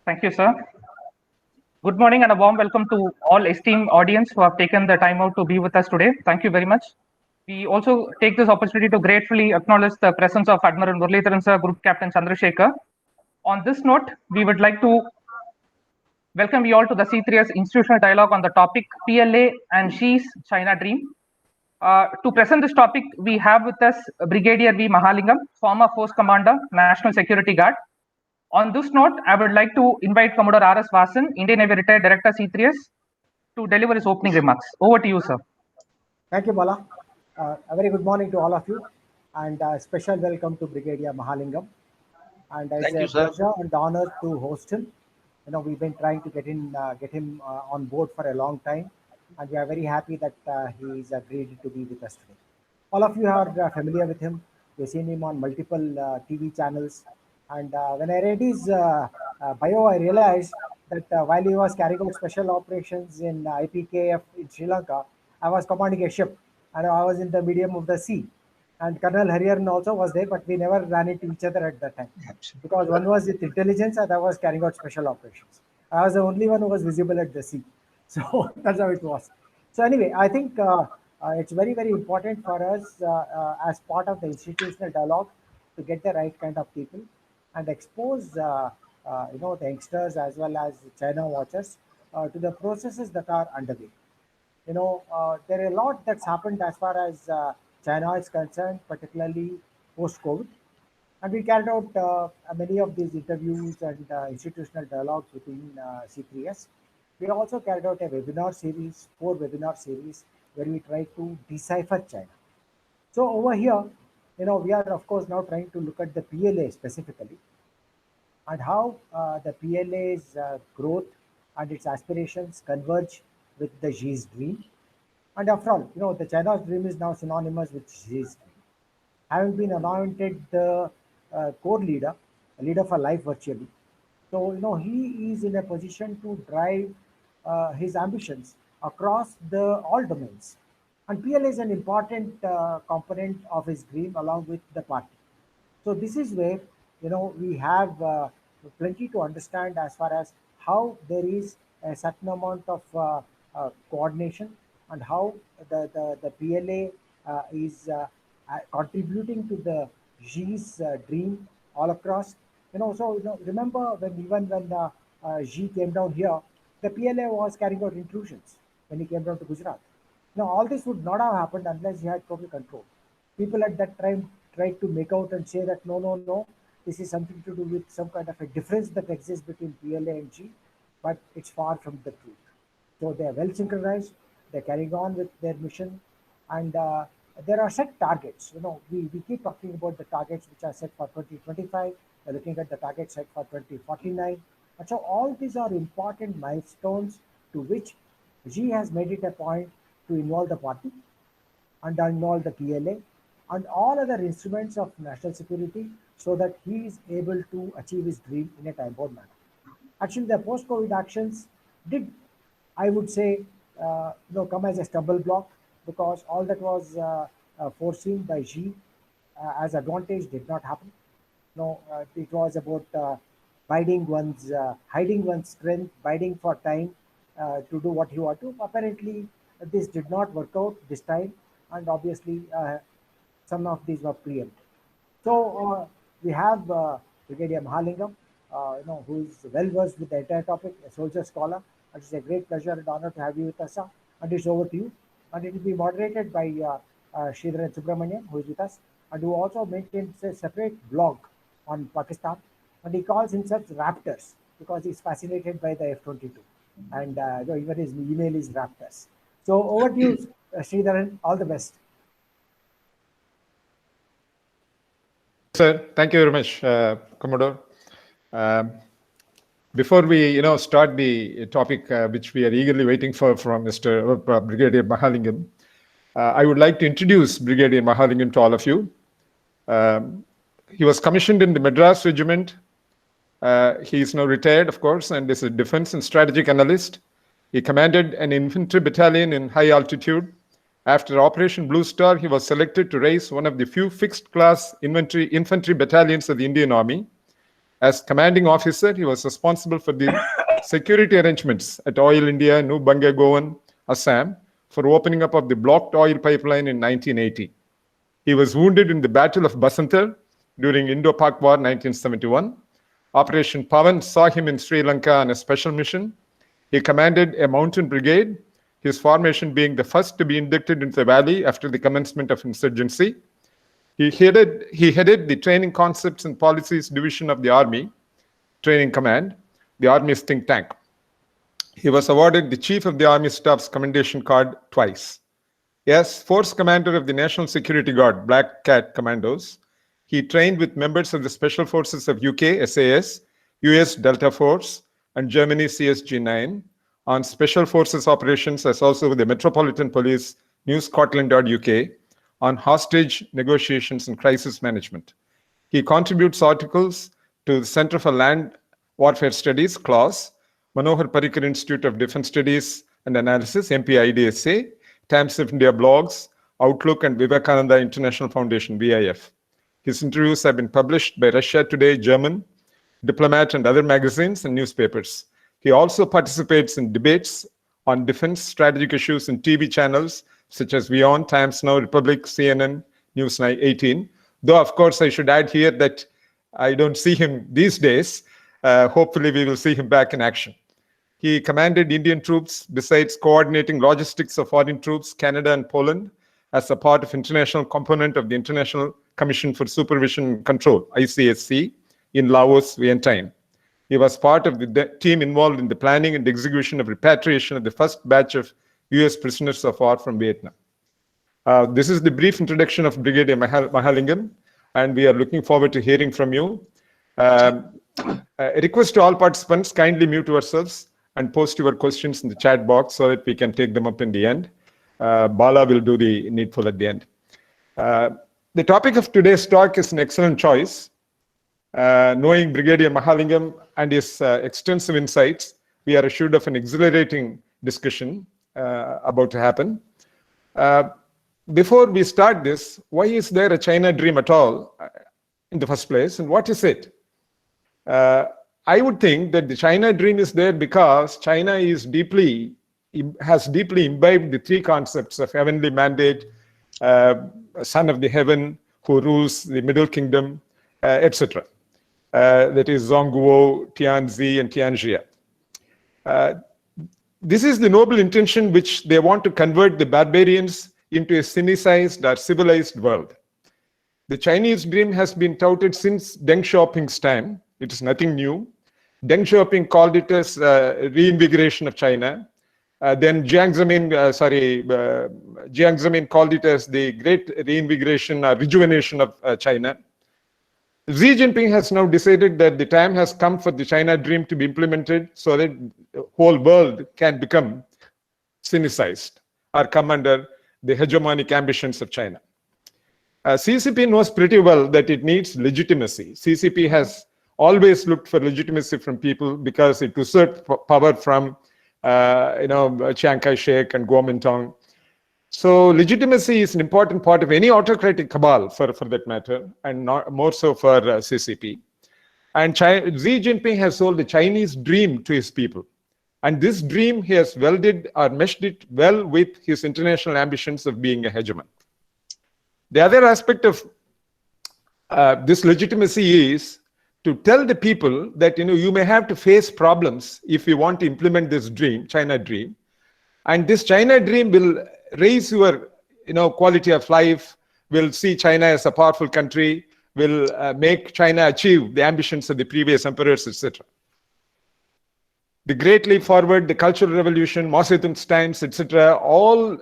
Thank you, sir. Good morning and a warm welcome to all esteemed audience who have taken the time out to be with us today. Thank you very much. We also take this opportunity to gratefully acknowledge the presence of Admiral Muralidharan sir, Group Captain Chandrasekhar. On this note, we would like to welcome you all to the C3S institutional dialogue on the topic PLA and Xi's China Dream. To present this topic, we have with us Brigadier V. Mahalingam, former Force Commander, National Security Guard. On this note, I would like to invite Commodore R.S. Vasan, Indian Navy Retired Director C3S, to deliver his opening remarks. Over to you, sir. Thank you, Bala. A very good morning to all of you, and a special welcome to Brigadier Mahalingam. And it's a pleasure and honor to host him. You know, we've been trying to get him on board for a long time, and we are very happy that he's agreed to be with us today. All of you are familiar with him. You've seen him on multiple TV channels. And when I read his bio, I realized that while he was carrying out special operations in IPKF in Sri Lanka, I was commanding a ship, and I was in the medium of the sea. And Colonel Hariharan also was there, but we never ran into each other at that time. Because one was with intelligence and I was carrying out special operations. I was the only one who was visible at the sea. So that's how it was. So anyway, I think it's very, very important for us as part of the institutional dialogue to get the right kind of people and expose the youngsters as well as China watchers to the processes that are underway. There are a lot that's happened as far as China is concerned, particularly post-COVID. And we carried out many of these interviews and institutional dialogues within C3S. We also carried out a webinar series, 4 webinar series, where we tried to decipher China. So over here, we are of course now trying to look at the PLA specifically and how the PLA's growth and its aspirations converge with the Xi's dream. And after all, the China's dream is now synonymous with Xi's dream. Having been anointed the core leader, a leader for life virtually. So, he is in a position to drive his ambitions across all domains. And PLA is an important component of his dream along with the party. So this is where, we have plenty to understand as far as how there is a certain amount of coordination and how the PLA is contributing to the Xi's dream all across. Remember when Xi came down here, the PLA was carrying out intrusions when he came down to Gujarat. Now, all this would not have happened unless he had total control. People at that time tried to make out and say that no, this is something to do with some kind of a difference that exists between PLA and Xi, but it's far from the truth. So they are well synchronized, they're carrying on with their mission, and there are set targets. We keep talking about the targets which are set for 2025, we're looking at the targets set for 2049. And so all these are important milestones to which Xi has made it a point to involve the party and involve the PLA and all other instruments of national security so that he is able to achieve his dream in a time-bound manner. Actually, the post-COVID actions did, I would say, come as a stumble block because all that was foreseen by Xi as advantage did not happen. It was about hiding one's strength, biding for time to do what he wanted to. Apparently, this did not work out this time, and obviously, some of these were preempted. So we have Brigadier Mahalingam, who is well versed with the entire topic, a soldier scholar. It is a great pleasure and honor to have you with us, sir. And it's over to you. And it will be moderated by Sridharan Subramanian, who is with us, and who also maintains a separate blog on Pakistan. And he calls himself Raptors because he's fascinated by the F-22. And even his email is Raptors. So over to you, Sridharan. All the best. Sir, thank you very much, Commodore. Before we, start the topic which we are eagerly waiting for from Mr. Brigadier Mahalingam, I would like to introduce Brigadier Mahalingam to all of you. He was commissioned in the Madras Regiment. He is now retired, of course, and is a defense and strategic analyst. He commanded an infantry battalion in high altitude. After Operation Blue Star, he was selected to raise one of the few fixed-class infantry battalions of the Indian Army. As commanding officer, he was responsible for the security arrangements at Oil India, New Bangagowan, Assam, for opening up of the blocked oil pipeline in 1980. He was wounded in the Battle of Basantar during Indo-Pak War 1971. Operation Pavan saw him in Sri Lanka on a special mission. He commanded a mountain brigade, his formation being the first to be inducted into the valley after the commencement of insurgency. He headed the Training Concepts and Policies Division of the Army, Training Command, the Army's think tank. He was awarded the Chief of the Army Staff's Commendation Card twice. Yes, Force Commander of the National Security Guard, Black Cat Commandos. He trained with members of the Special Forces of UK, SAS, US Delta Force, and Germany CSG-9 on Special Forces operations, as also with the Metropolitan Police, New Scotland UK, on hostage negotiations and crisis management. He contributes articles to the Center for Land Warfare Studies, CLAWS, Manohar Parrikar Institute of Defense Studies and Analysis, MPIDSA, Times of India blogs, Outlook, and Vivekananda International Foundation, VIF. His interviews have been published by Russia Today, German, Diplomat, and other magazines and newspapers. He also participates in debates on defense strategic issues in TV channels such as WION, Times Now, Republic, CNN, News 18. Though, of course, I should add here that I don't see him these days. Hopefully, we will see him back in action. He commanded Indian troops besides coordinating logistics of foreign troops, Canada and Poland, as a part of international component of the International Commission for Supervision and Control, ICSC, in Laos, Vientiane. He was part of the team involved in the planning and execution of repatriation of the first batch of US prisoners of war from Vietnam. This is the brief introduction of Brigadier Mahalingam, and we are looking forward to hearing from you. A request to all participants, kindly mute yourselves and post your questions in the chat box so that we can take them up in the end. Bala will do the needful at the end. The topic of today's talk is an excellent choice. Knowing Brigadier Mahalingam and his extensive insights, we are assured of an exhilarating discussion about to happen. Before we start this, why is there a China dream at all in the first place, and what is it? I would think that the China dream is there because China is has deeply imbibed the three concepts of heavenly mandate, son of the heaven who rules the Middle Kingdom, etc. That is Zhongguo, Tianzi, and Tianjia. This is the noble intention which they want to convert the barbarians into a Sinicized or civilized world. The Chinese dream has been touted since Deng Xiaoping's time. It is nothing new. Deng Xiaoping called it as reinvigoration of China. Then Jiang Zemin called it as the great reinvigoration or rejuvenation of China. Xi Jinping has now decided that the time has come for the China dream to be implemented so that the whole world can become Sinicized or come under the hegemonic ambitions of China. CCP knows pretty well that it needs legitimacy. CCP has always looked for legitimacy from people because it usurped power from Chiang Kai-shek and Kuomintang. So legitimacy is an important part of any autocratic cabal, for that matter, and not more so for CCP. And Xi Jinping has sold the Chinese dream to his people. And this dream he has welded or meshed it well with his international ambitions of being a hegemon. The other aspect of this legitimacy is to tell the people that you may have to face problems if you want to implement this dream, China dream. And this China dream will raise your quality of life, will see China as a powerful country, will make China achieve the ambitions of the previous emperors, etc. The Great Leap Forward, the Cultural Revolution, Mao Zedong's times, etc., all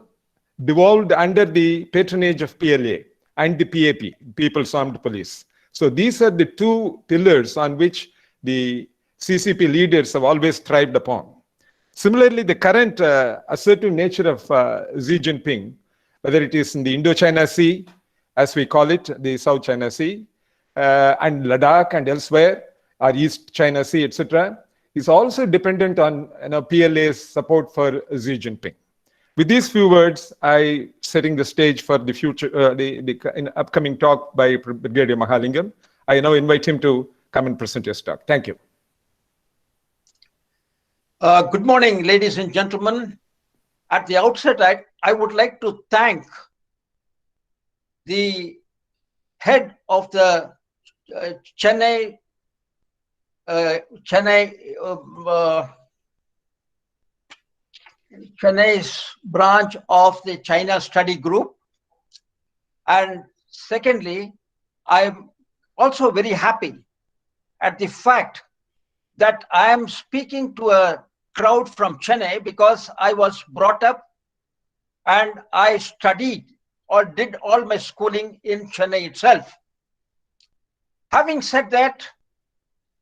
devolved under the patronage of PLA and the PAP, People's Armed Police. So these are the two pillars on which the CCP leaders have always thrived upon. Similarly, the current assertive nature of Xi Jinping, whether it is in the Indo-China Sea, as we call it, the South China Sea, and Ladakh and elsewhere, or East China Sea, etc., is also dependent on PLA's support for Xi Jinping. With these few words, I setting the stage for the future, the upcoming talk by Brigadier Mahalingam. I now invite him to come and present your talk. Thank you. Good morning, ladies and gentlemen. At the outset, I would like to thank the head of the Chennai's branch of the China Study Group. And secondly, I'm also very happy at the fact that I am speaking to a crowd from Chennai because I was brought up and I studied or did all my schooling in Chennai itself. Having said that,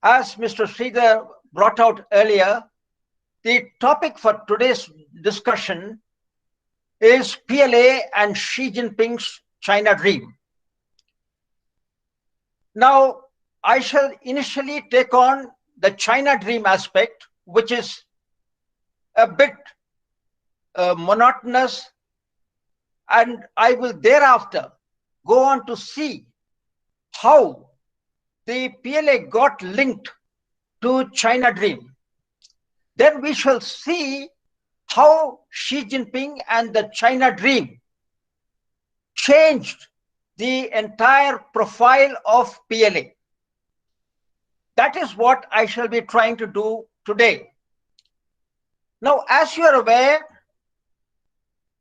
as Mr. Sridhar brought out earlier, the topic for today's discussion is PLA and Xi Jinping's China Dream. Now, I shall initially take on the China Dream aspect, which is a bit monotonous, and I will thereafter go on to see how the PLA got linked to China Dream. Then we shall see how Xi Jinping and the China Dream changed the entire profile of PLA. That is what I shall be trying to do today. Now, as you are aware,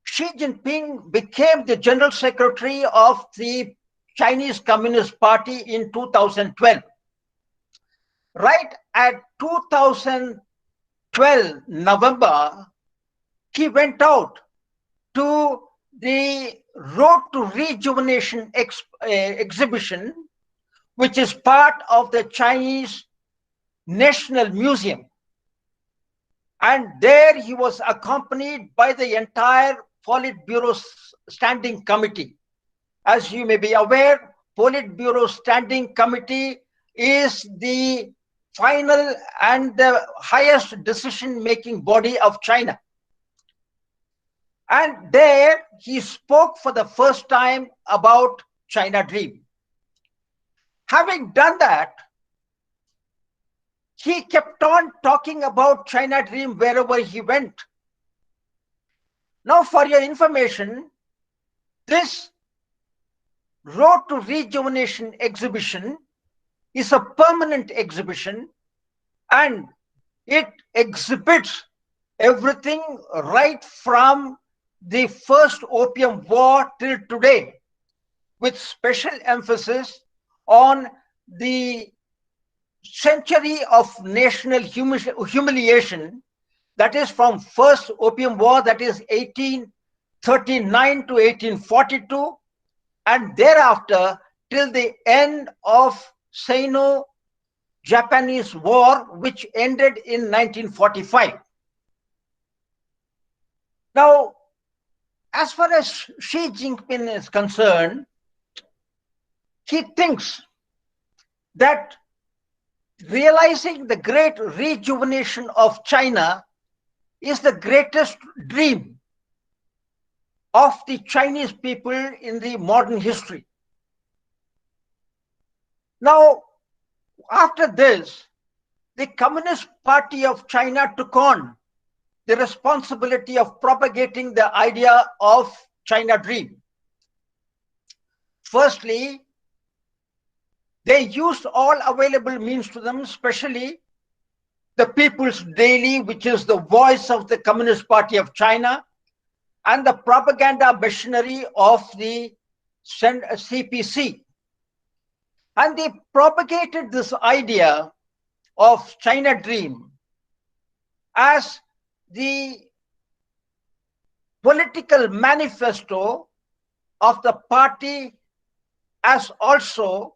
Xi Jinping became the General Secretary of the Chinese Communist Party in 2012. Right at 2012 November, he went out to the Road to Rejuvenation exhibition, which is part of the Chinese National Museum. And there he was accompanied by the entire Politburo Standing Committee. As you may be aware, Politburo Standing Committee is the final and the highest decision-making body of China. And there he spoke for the first time about China Dream. Having done that, he kept on talking about China Dream wherever he went. Now, for your information, this Road to Rejuvenation exhibition is a permanent exhibition, and it exhibits everything right from the first Opium War till today, with special emphasis on the century of national humiliation, that is from first Opium War, that is 1839 to 1842, and thereafter till the end of Sino-Japanese War, which ended in 1945. Now, as far as Xi Jinping is concerned, he thinks that realizing the great rejuvenation of China is the greatest dream of the Chinese people in the modern history. Now, after this, the Communist Party of China took on the responsibility of propagating the idea of China Dream. Firstly, they used all available means to them, especially the People's Daily, which is the voice of the Communist Party of China, and the propaganda machinery of the CPC. And they propagated this idea of China Dream as the political manifesto of the party, as also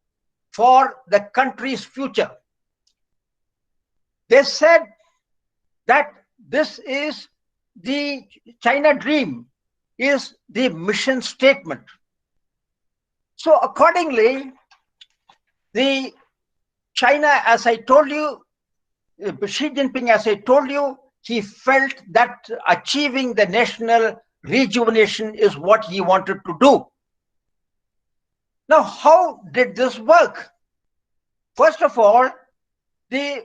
for the country's future. They said that this is the China Dream, is the mission statement. So accordingly, the China, as I told you, Xi Jinping, as I told you, he felt that achieving the national rejuvenation is what he wanted to do. Now, how did this work? First of all, the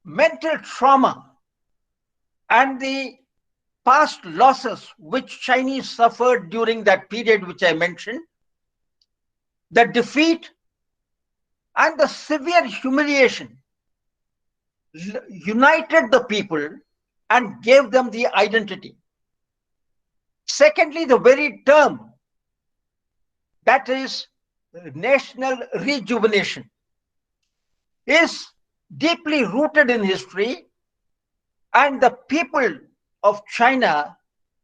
mental trauma and the past losses which Chinese suffered during that period which I mentioned, the defeat and the severe humiliation united the people and gave them the identity. Secondly, the very term, that is national rejuvenation, is deeply rooted in history, and the people of China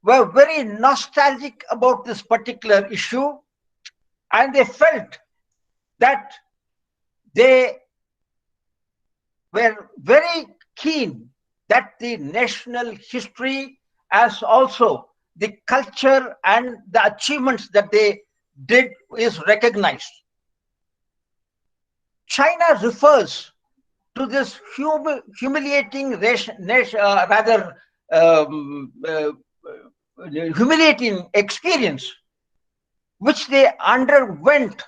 were very nostalgic about this particular issue, and they felt that they were very keen that the national history as also the culture and the achievements that they did is recognized. China refers to this humiliating humiliating experience which they underwent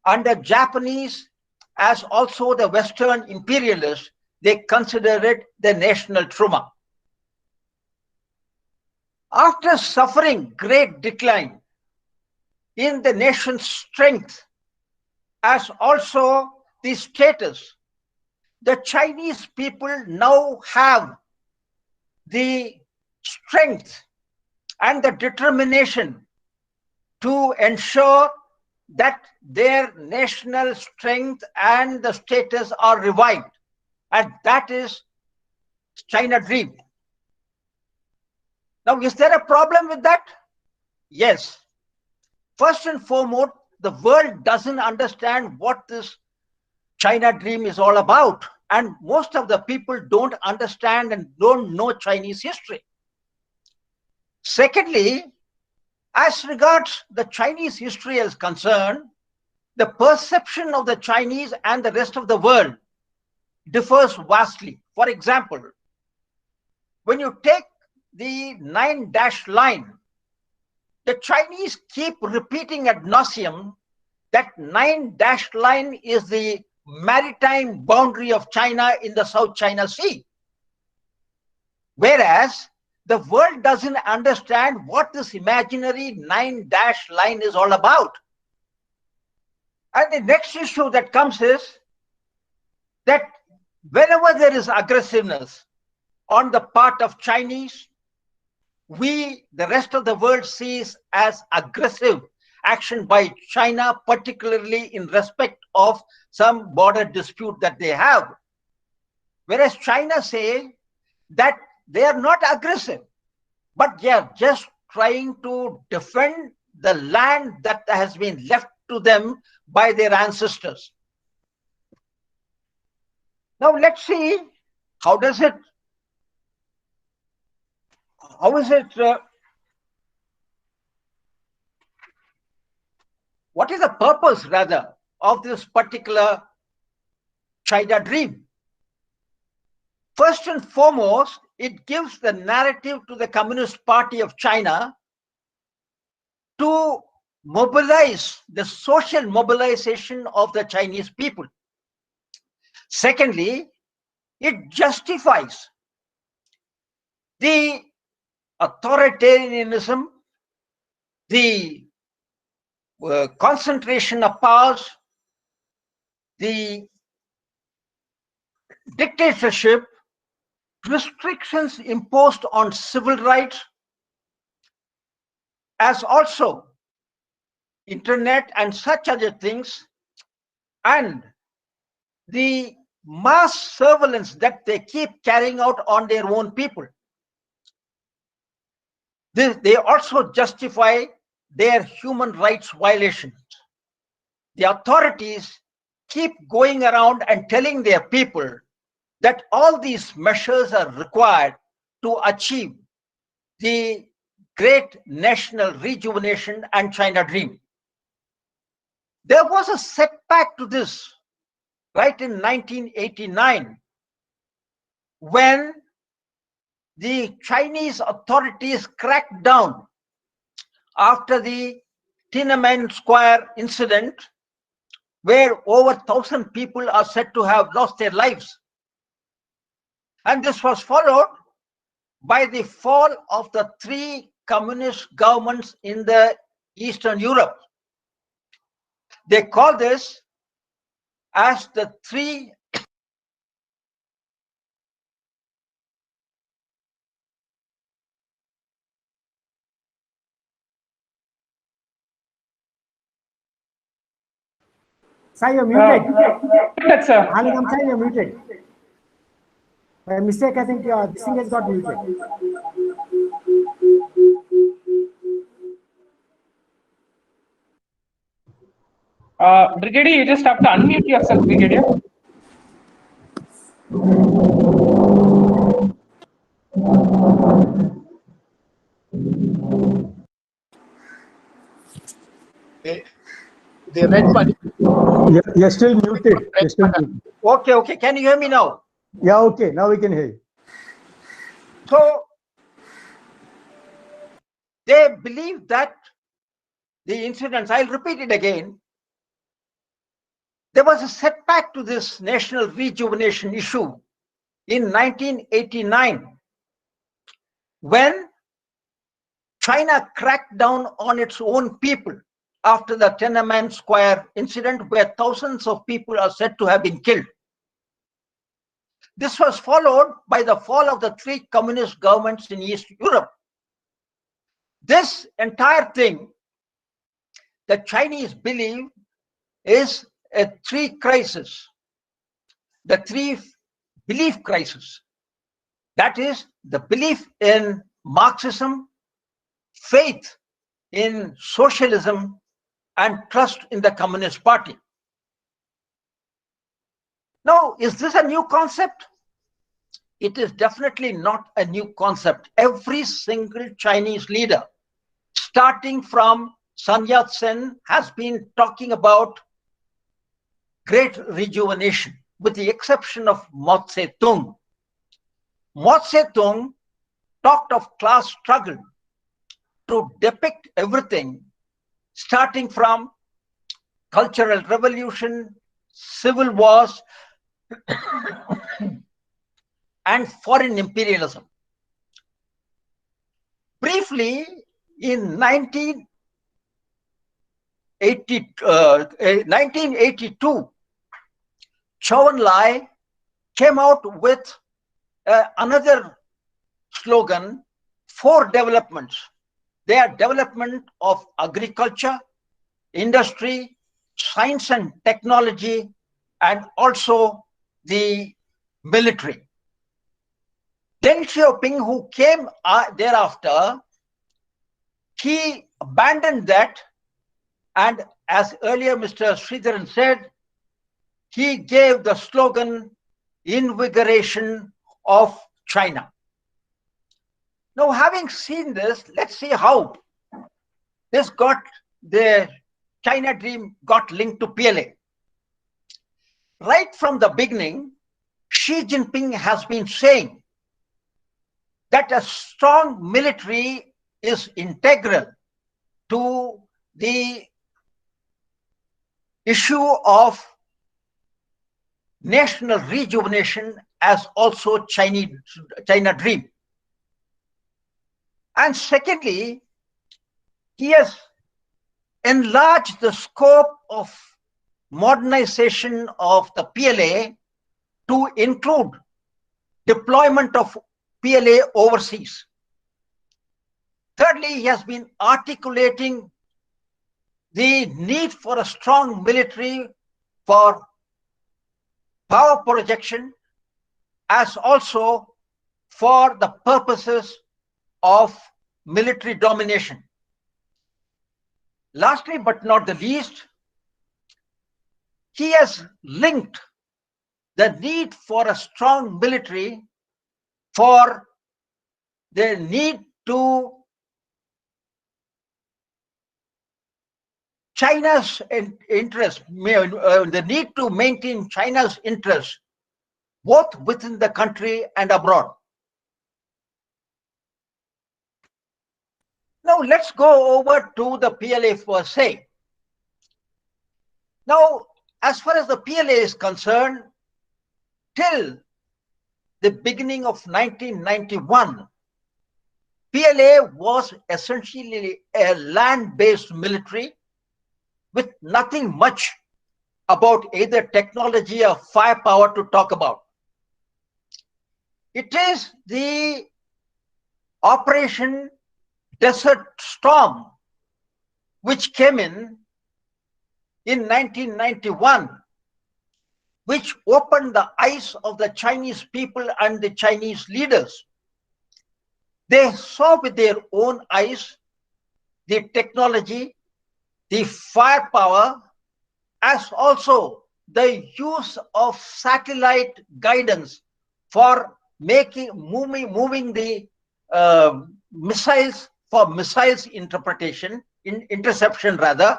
under Japanese as also the Western imperialists. They consider it the national trauma. After suffering great decline in the nation's strength as also the status, the Chinese people now have the strength and the determination to ensure that their national strength and the status are revived. And that is China Dream. Now, is there a problem with that? Yes. First and foremost, the world doesn't understand what this China Dream is all about. And most of the people don't understand and don't know Chinese history. Secondly, as regards the Chinese history is concerned, the perception of the Chinese and the rest of the world differs vastly. For example, when you take the 9-dash line, the Chinese keep repeating ad nauseum that 9-dash line is the maritime boundary of China in the South China Sea. Whereas the world doesn't understand what this imaginary 9-dash line is all about. And the next issue that comes is that whenever there is aggressiveness on the part of Chinese, we, the rest of the world, sees as aggressive action by China, particularly in respect of some border dispute that they have. Whereas China say that they are not aggressive, but they are just trying to defend the land that has been left to them by their ancestors. Now let's see how is it what is the purpose rather of this particular China Dream? First and foremost, it gives the narrative to the Communist Party of China to mobilize the social mobilization of the Chinese people. Secondly, it justifies the authoritarianism, the concentration of powers, the dictatorship, restrictions imposed on civil rights, as also internet and such other things, and the mass surveillance that they keep carrying out on their own people. They also justify their human rights violations. The authorities keep going around and telling their people that all these measures are required to achieve the great national rejuvenation and China Dream. There was a setback to this right in 1989 when the Chinese authorities cracked down after the Tiananmen Square incident, where over 1,000 people are said to have lost their lives. And this was followed by the fall of the 3 communist governments in the Eastern Europe. They call this as the 3 Sai, you're muted. That's Mahalingam, Sai, you're muted. By mistake, I think this thing has got muted. Brigadier, you just have to unmute yourself, Brigadier. The red button. You're still muted. You're still muted. Okay. Can you hear me now? Yeah, okay. Now we can hear you. So they believe that the incidents, I'll repeat it again, there was a setback to this national rejuvenation issue in 1989 when China cracked down on its own people after the Tiananmen Square incident, where thousands of people are said to have been killed. This was followed by the fall of the 3 communist governments in East Europe. This entire thing, the Chinese believe, is a 3 crisis, the 3 belief crisis. That is the belief in Marxism, faith in socialism, and trust in the Communist Party. Now, is this a new concept? It is definitely not a new concept. Every single Chinese leader, starting from Sun Yat-sen, has been talking about great rejuvenation, with the exception of Mao Zedong. Mao Zedong talked of class struggle to depict everything, starting from cultural revolution, civil wars, and foreign imperialism. Briefly, in 1982, Chou Enlai came out with another slogan, 4 developments. They are development of agriculture, industry, science and technology, and also the military. Deng Xiaoping, who came thereafter, he abandoned that, and as earlier Mr. Sridharan said, he gave the slogan, invigoration of China. Now, having seen this, let's see how this got, the China dream got linked to PLA. Right from the beginning, Xi Jinping has been saying that a strong military is integral to the issue of national rejuvenation, as also China dream. And secondly, he has enlarged the scope of modernization of the PLA to include deployment of PLA overseas. Thirdly, he has been articulating the need for a strong military for power projection, as also for the purposes of military domination. Lastly, but not the least, he has linked the need for a strong military for the need to China's interest, the need to maintain China's interest, both within the country and abroad. Now, let's go over to the PLA per se. Now, as far as the PLA is concerned, till the beginning of 1991, PLA was essentially a land-based military with nothing much about either technology or firepower to talk about. It is the Operation Desert Storm, which came in 1991, which opened the eyes of the Chinese people and the Chinese leaders. They saw with their own eyes the technology, the firepower, as also the use of satellite guidance for moving the missiles for missiles interception rather,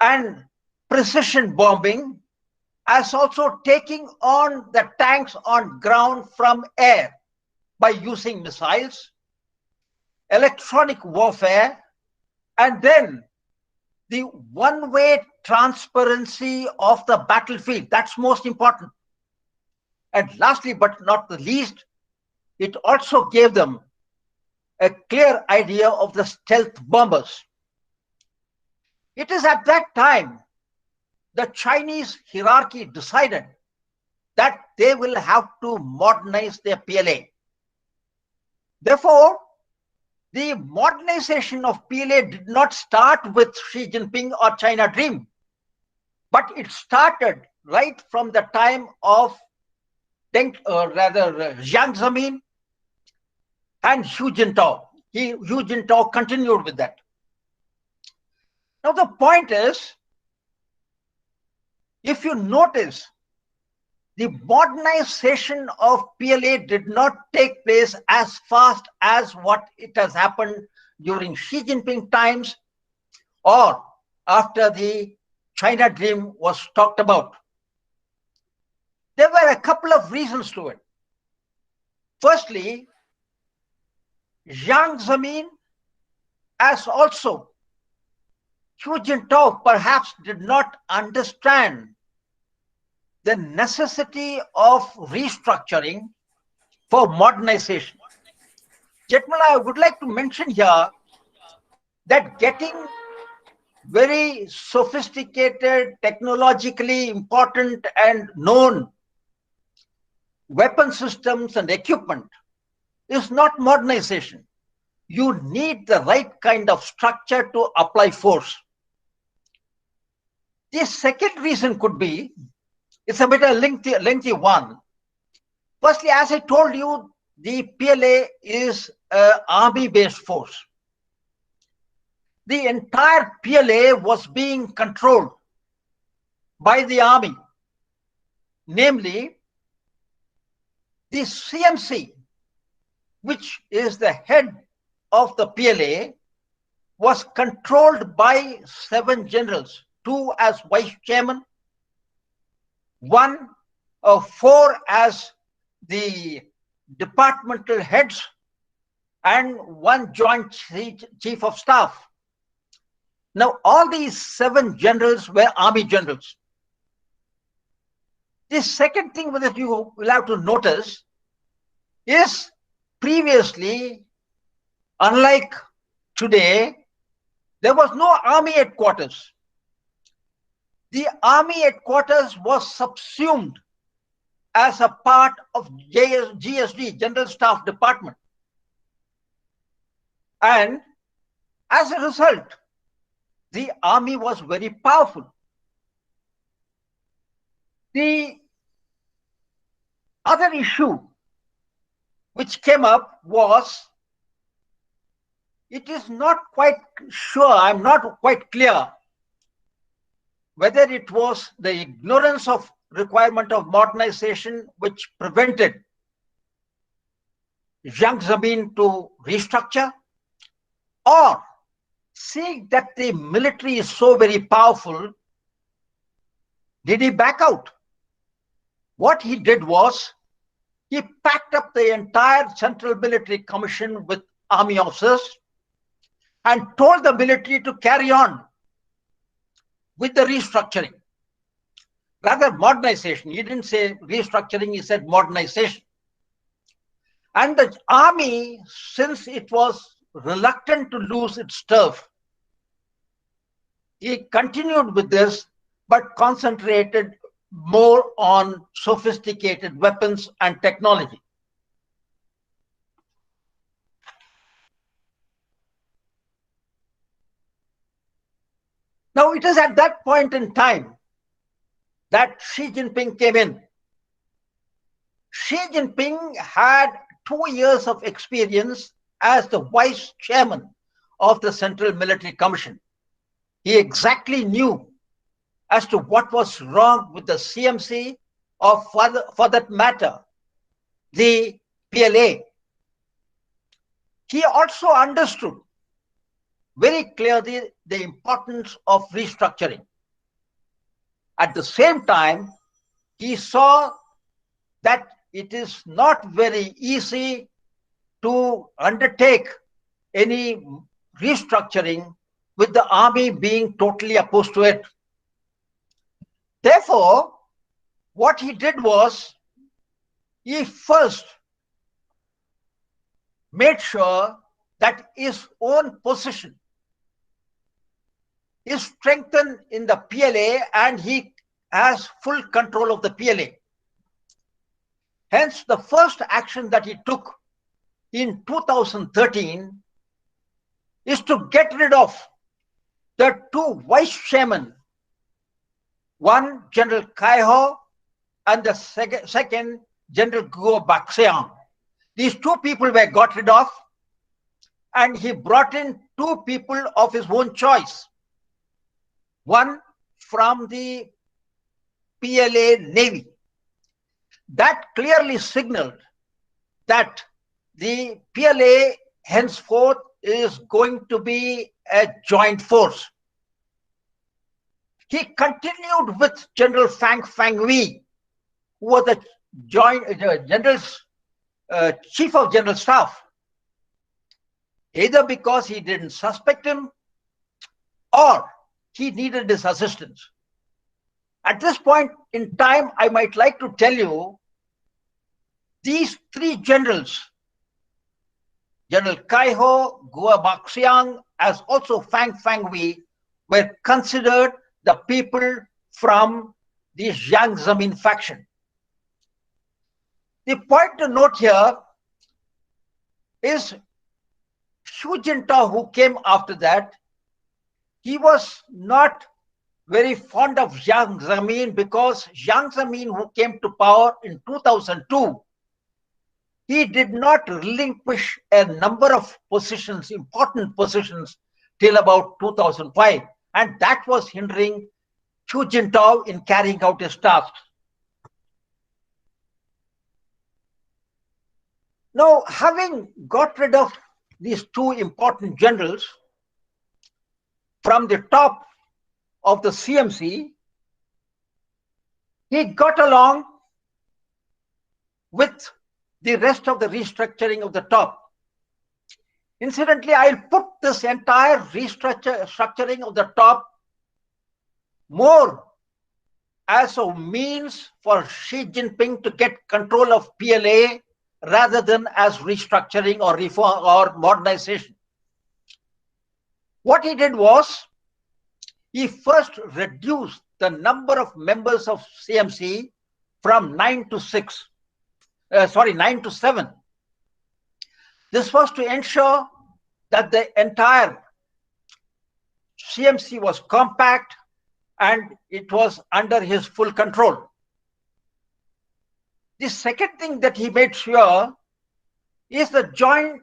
and precision bombing, as also taking on the tanks on ground from air by using missiles, electronic warfare, and then the one-way transparency of the battlefield. That's most important. And lastly, but not the least, it also gave them a clear idea of the stealth bombers. It is at that time the Chinese hierarchy decided that they will have to modernize their PLA. Therefore, the modernization of PLA did not start with Xi Jinping or China Dream, but it started right from the time of Jiang Zemin and Hu Jintao. Hu Jintao continued with that. Now the point is, if you notice, the modernization of PLA did not take place as fast as what it has happened during Xi Jinping times or after the China Dream was talked about. There were a couple of reasons to it. Firstly, Jiang Zemin, as also Hu Jintao, perhaps did not understand the necessity of restructuring for modernization. Jetmal, I would like to mention here that getting very sophisticated, technologically important and known weapon systems and equipment is not modernization. You need the right kind of structure to apply force. The second reason could be, it's a bit a lengthy one. Firstly, as I told you, the PLA is an army-based force. The entire PLA was being controlled by the army, namely the CMC, which is the head of the PLA, was controlled by 7 generals, 2 as vice chairman, 4 as the departmental heads, and 1 joint chief of staff. Now, all these 7 generals were army generals. The second thing that you will have to notice is previously, unlike today, there was no army headquarters. The army headquarters was subsumed as a part of GSD, General Staff Department. And as a result, the army was very powerful. The other issue which came up was, it is not quite sure, I'm not quite clear whether it was the ignorance of requirement of modernization which prevented Jiang Zemin to restructure, or seeing that the military is so very powerful, did he back out? What he did was, he packed up the entire Central Military Commission with army officers and told the military to carry on with the restructuring. rather modernization. He didn't say restructuring, he said modernization. And the army, since it was reluctant to lose its turf, he continued with this, but concentrated more on sophisticated weapons and technology. Now, it is at that point in time that Xi Jinping came in. Xi Jinping had 2 years of experience as the vice chairman of the Central Military Commission. He exactly knew as to what was wrong with the CMC or for that matter, the PLA. He also understood very clearly the importance of restructuring. At the same time, he saw that it is not very easy to undertake any restructuring with the army being totally opposed to it. Therefore, what he did was, he first made sure that his own position is strengthened in the PLA and he has full control of the PLA. Hence, the first action that he took in 2013 is to get rid of the two vice chairmen, one General Kaiho and the second General Guo Baxiang. These two people were got rid of, and he brought in two people of his own choice. One from the PLA Navy. That clearly signaled that the PLA henceforth is going to be a joint force. He continued with General Fang Fanghui, who was the chief of general staff, either because he didn't suspect him or he needed his assistance. At this point in time, I might like to tell you, these three generals, General Kaiho, Guo Baxiang, as also Fang Fanghui, were considered the people from the Jiang Zemin faction. The point to note here is Hu Jintao, who came after that, he was not very fond of Jiang Zemin because Jiang Zemin, who came to power in 2002, he did not relinquish a number of positions, important positions, till about 2005. And that was hindering Hu Jintao in carrying out his tasks. Now, having got rid of these two important generals from the top of the CMC, he got along with the rest of the restructuring of the top. Incidentally, I'll put this entire restructuring of the top more as a means for Xi Jinping to get control of PLA rather than as restructuring or reform or modernization. What he did was, he first reduced the number of members of CMC from 9 to 7. This was to ensure that the entire CMC was compact and it was under his full control. The second thing that he made sure is the Joint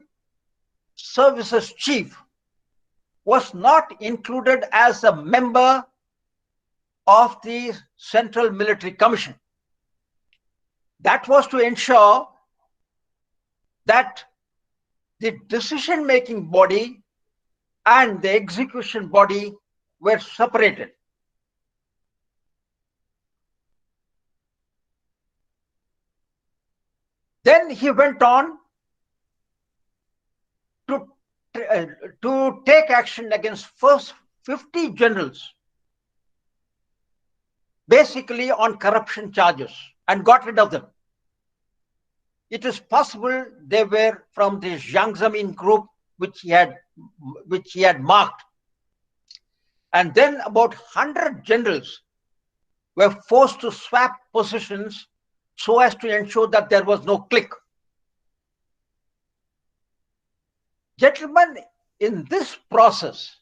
Services Chief was not included as a member of the Central Military Commission. That was to ensure that the decision-making body and the execution body were separated. Then he went on to take action against first 50 generals basically on corruption charges and got rid of them. It is possible they were from the Jiang Zemin group which he had marked. And then about 100 generals were forced to swap positions so as to ensure that there was no clique. Gentlemen, in this process,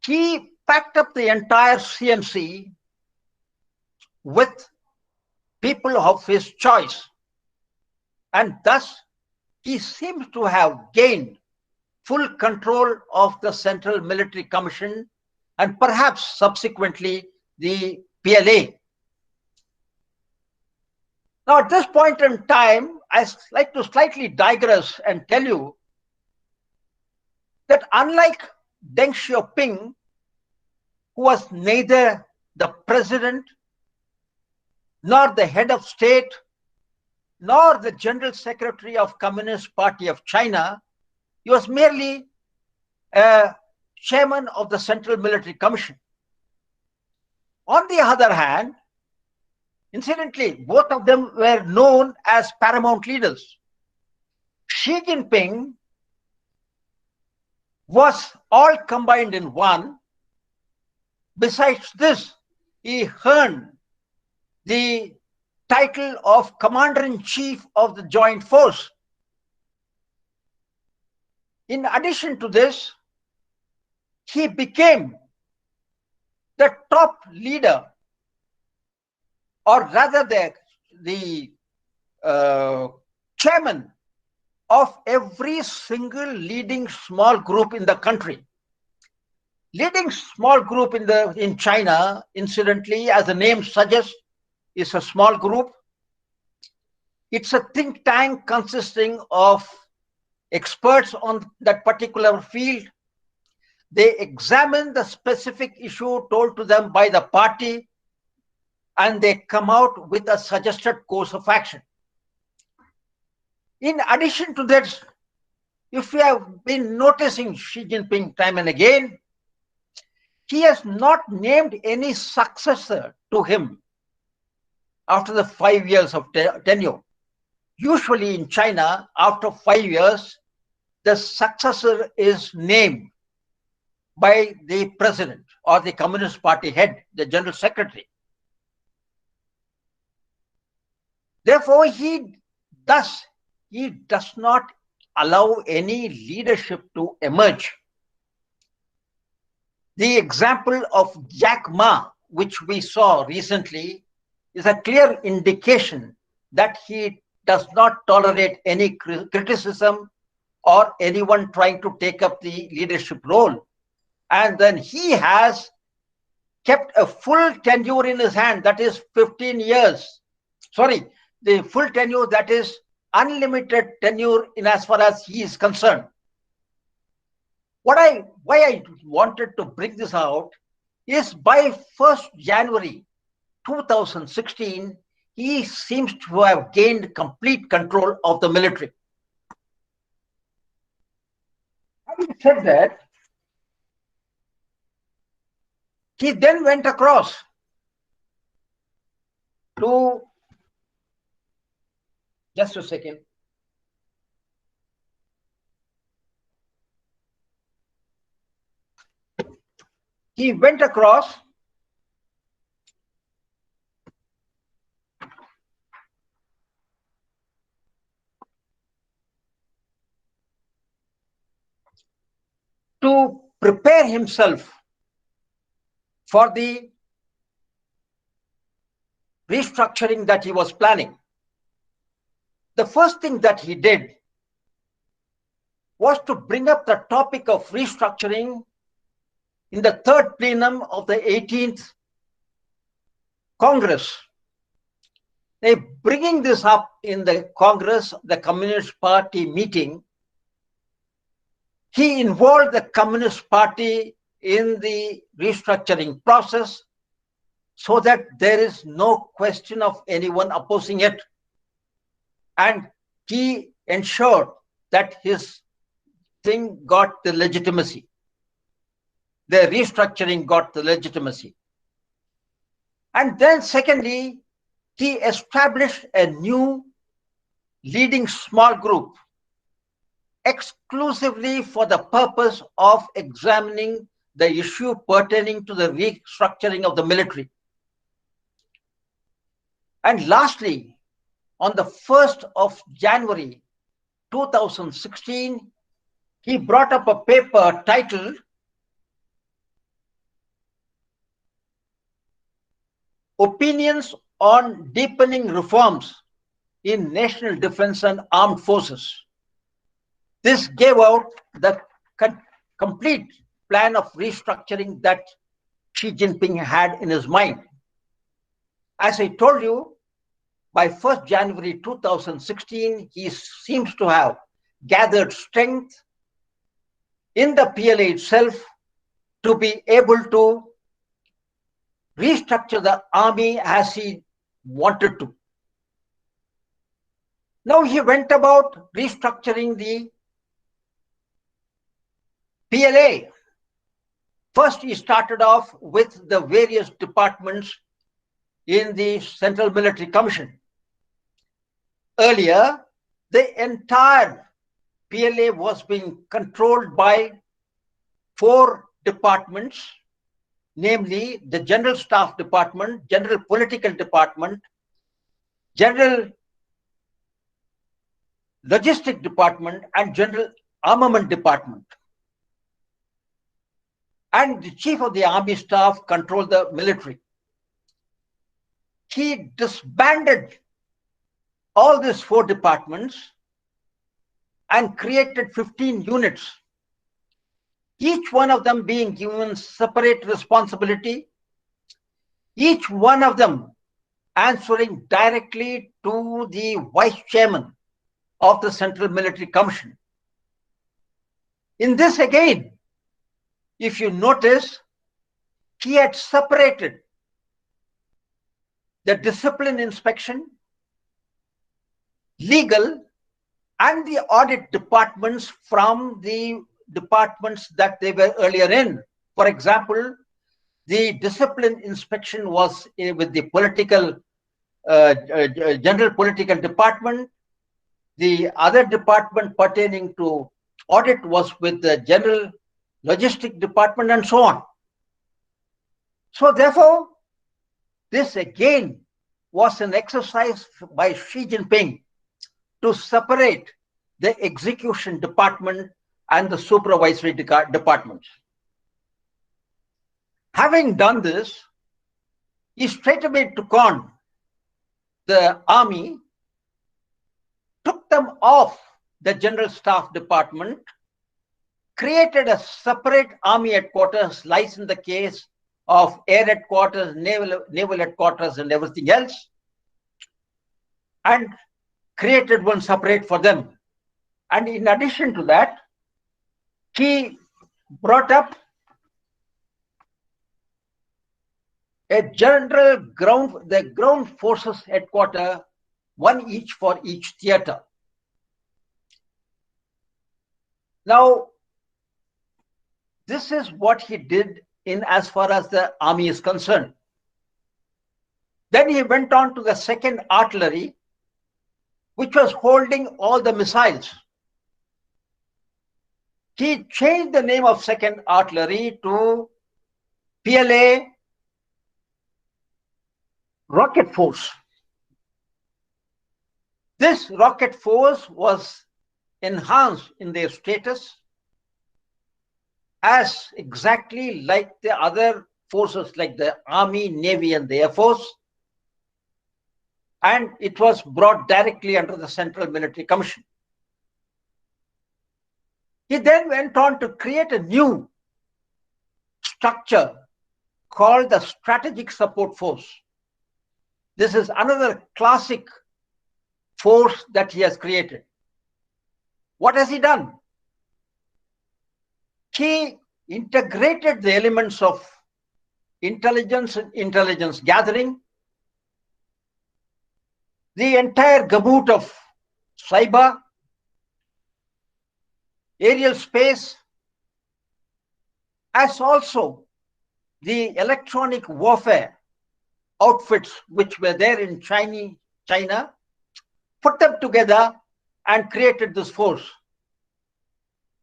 he packed up the entire CMC with people of his choice. And thus, he seems to have gained full control of the Central Military Commission and perhaps subsequently the PLA. Now, at this point in time, I'd like to slightly digress and tell you that unlike Deng Xiaoping, who was neither the president, nor the head of state, nor the General Secretary of Communist Party of China, he was merely a chairman of the Central Military Commission. On the other hand, incidentally, both of them were known as paramount leaders. Xi Jinping was all combined in one. Besides this, he earned the title of Commander-in-Chief of the Joint Force. In addition to this, he became the top leader, or rather the chairman of every single leading small group in the country. Leading small group in China, incidentally, as the name suggests, is a small group. It's a think tank consisting of experts on that particular field. They examine the specific issue told to them by the party, and they come out with a suggested course of action. In addition to that, if you have been noticing Xi Jinping time and again, he has not named any successor to him after the 5 years of tenure. Usually in China, after 5 years, the successor is named by the president or the Communist Party head, the General Secretary. Therefore, he does not allow any leadership to emerge. The example of Jack Ma, which we saw recently, is a clear indication that he does not tolerate any criticism or anyone trying to take up the leadership role. And then he has kept a full tenure in his hand, that is 15 years. Sorry, the full tenure, that is unlimited tenure in as far as he is concerned. Why I wanted to bring this out is by 1st January 2016, he seems to have gained complete control of the military. Having said that, he then went across to, just a second. He went across to prepare himself for the restructuring that he was planning. The first thing that he did was to bring up the topic of restructuring in the 3rd plenum of the 18th Congress. Bringing this up in the Congress, the Communist Party meeting, he involved the Communist Party in the restructuring process so that there is no question of anyone opposing it. And he ensured that his thing got the legitimacy. The restructuring got the legitimacy. And then secondly, he established a new leading small group exclusively for the purpose of examining the issue pertaining to the restructuring of the military. And lastly, on the 1st of January 2016, he brought up a paper titled Opinions on Deepening Reforms in National Defense and Armed Forces. This gave out the complete plan of restructuring that Xi Jinping had in his mind. As I told you, by 1st January 2016, he seems to have gathered strength in the PLA itself to be able to restructure the army as he wanted to. Now he went about restructuring the PLA. First, he started off with the various departments in the Central Military Commission. Earlier, the entire PLA was being controlled by 4 departments, namely the General Staff Department, General Political Department, General Logistic Department, and General Armament Department. And the Chief of the Army Staff controlled the military. He disbanded all these 4 departments and created 15 units, each one of them being given separate responsibility, each one of them answering directly to the Vice Chairman of the Central Military Commission. In this again, if you notice, he had separated the discipline inspection, legal, and the audit departments from the departments that they were earlier in. For example, the discipline inspection was with the political, general political department. The other department pertaining to audit was with the general logistic department, and so on. So therefore, this again was an exercise by Xi Jinping to separate the execution department and the supervisory departments. Having done this, he straightaway took on the army, took them off the General Staff Department, created a separate army headquarters, lies in the case of air headquarters, naval headquarters, and everything else, and created one separate for them. And in addition to that, he brought up a the ground forces headquarters, one each for each theater. Now, this is what he did in as far as the army is concerned. Then he went on to the 2nd Artillery, which was holding all the missiles. He changed the name of 2nd Artillery to PLA Rocket Force. This rocket force was enhanced in their status as exactly like the other forces like the Army, Navy, and the Air Force. And it was brought directly under the Central Military Commission. He then went on to create a new structure called the Strategic Support Force. This is another classic force that he has created. What has he done? He integrated the elements of intelligence and intelligence gathering, the entire gamut of cyber, aerial space, as also the electronic warfare outfits which were there in China, put them together and created this force.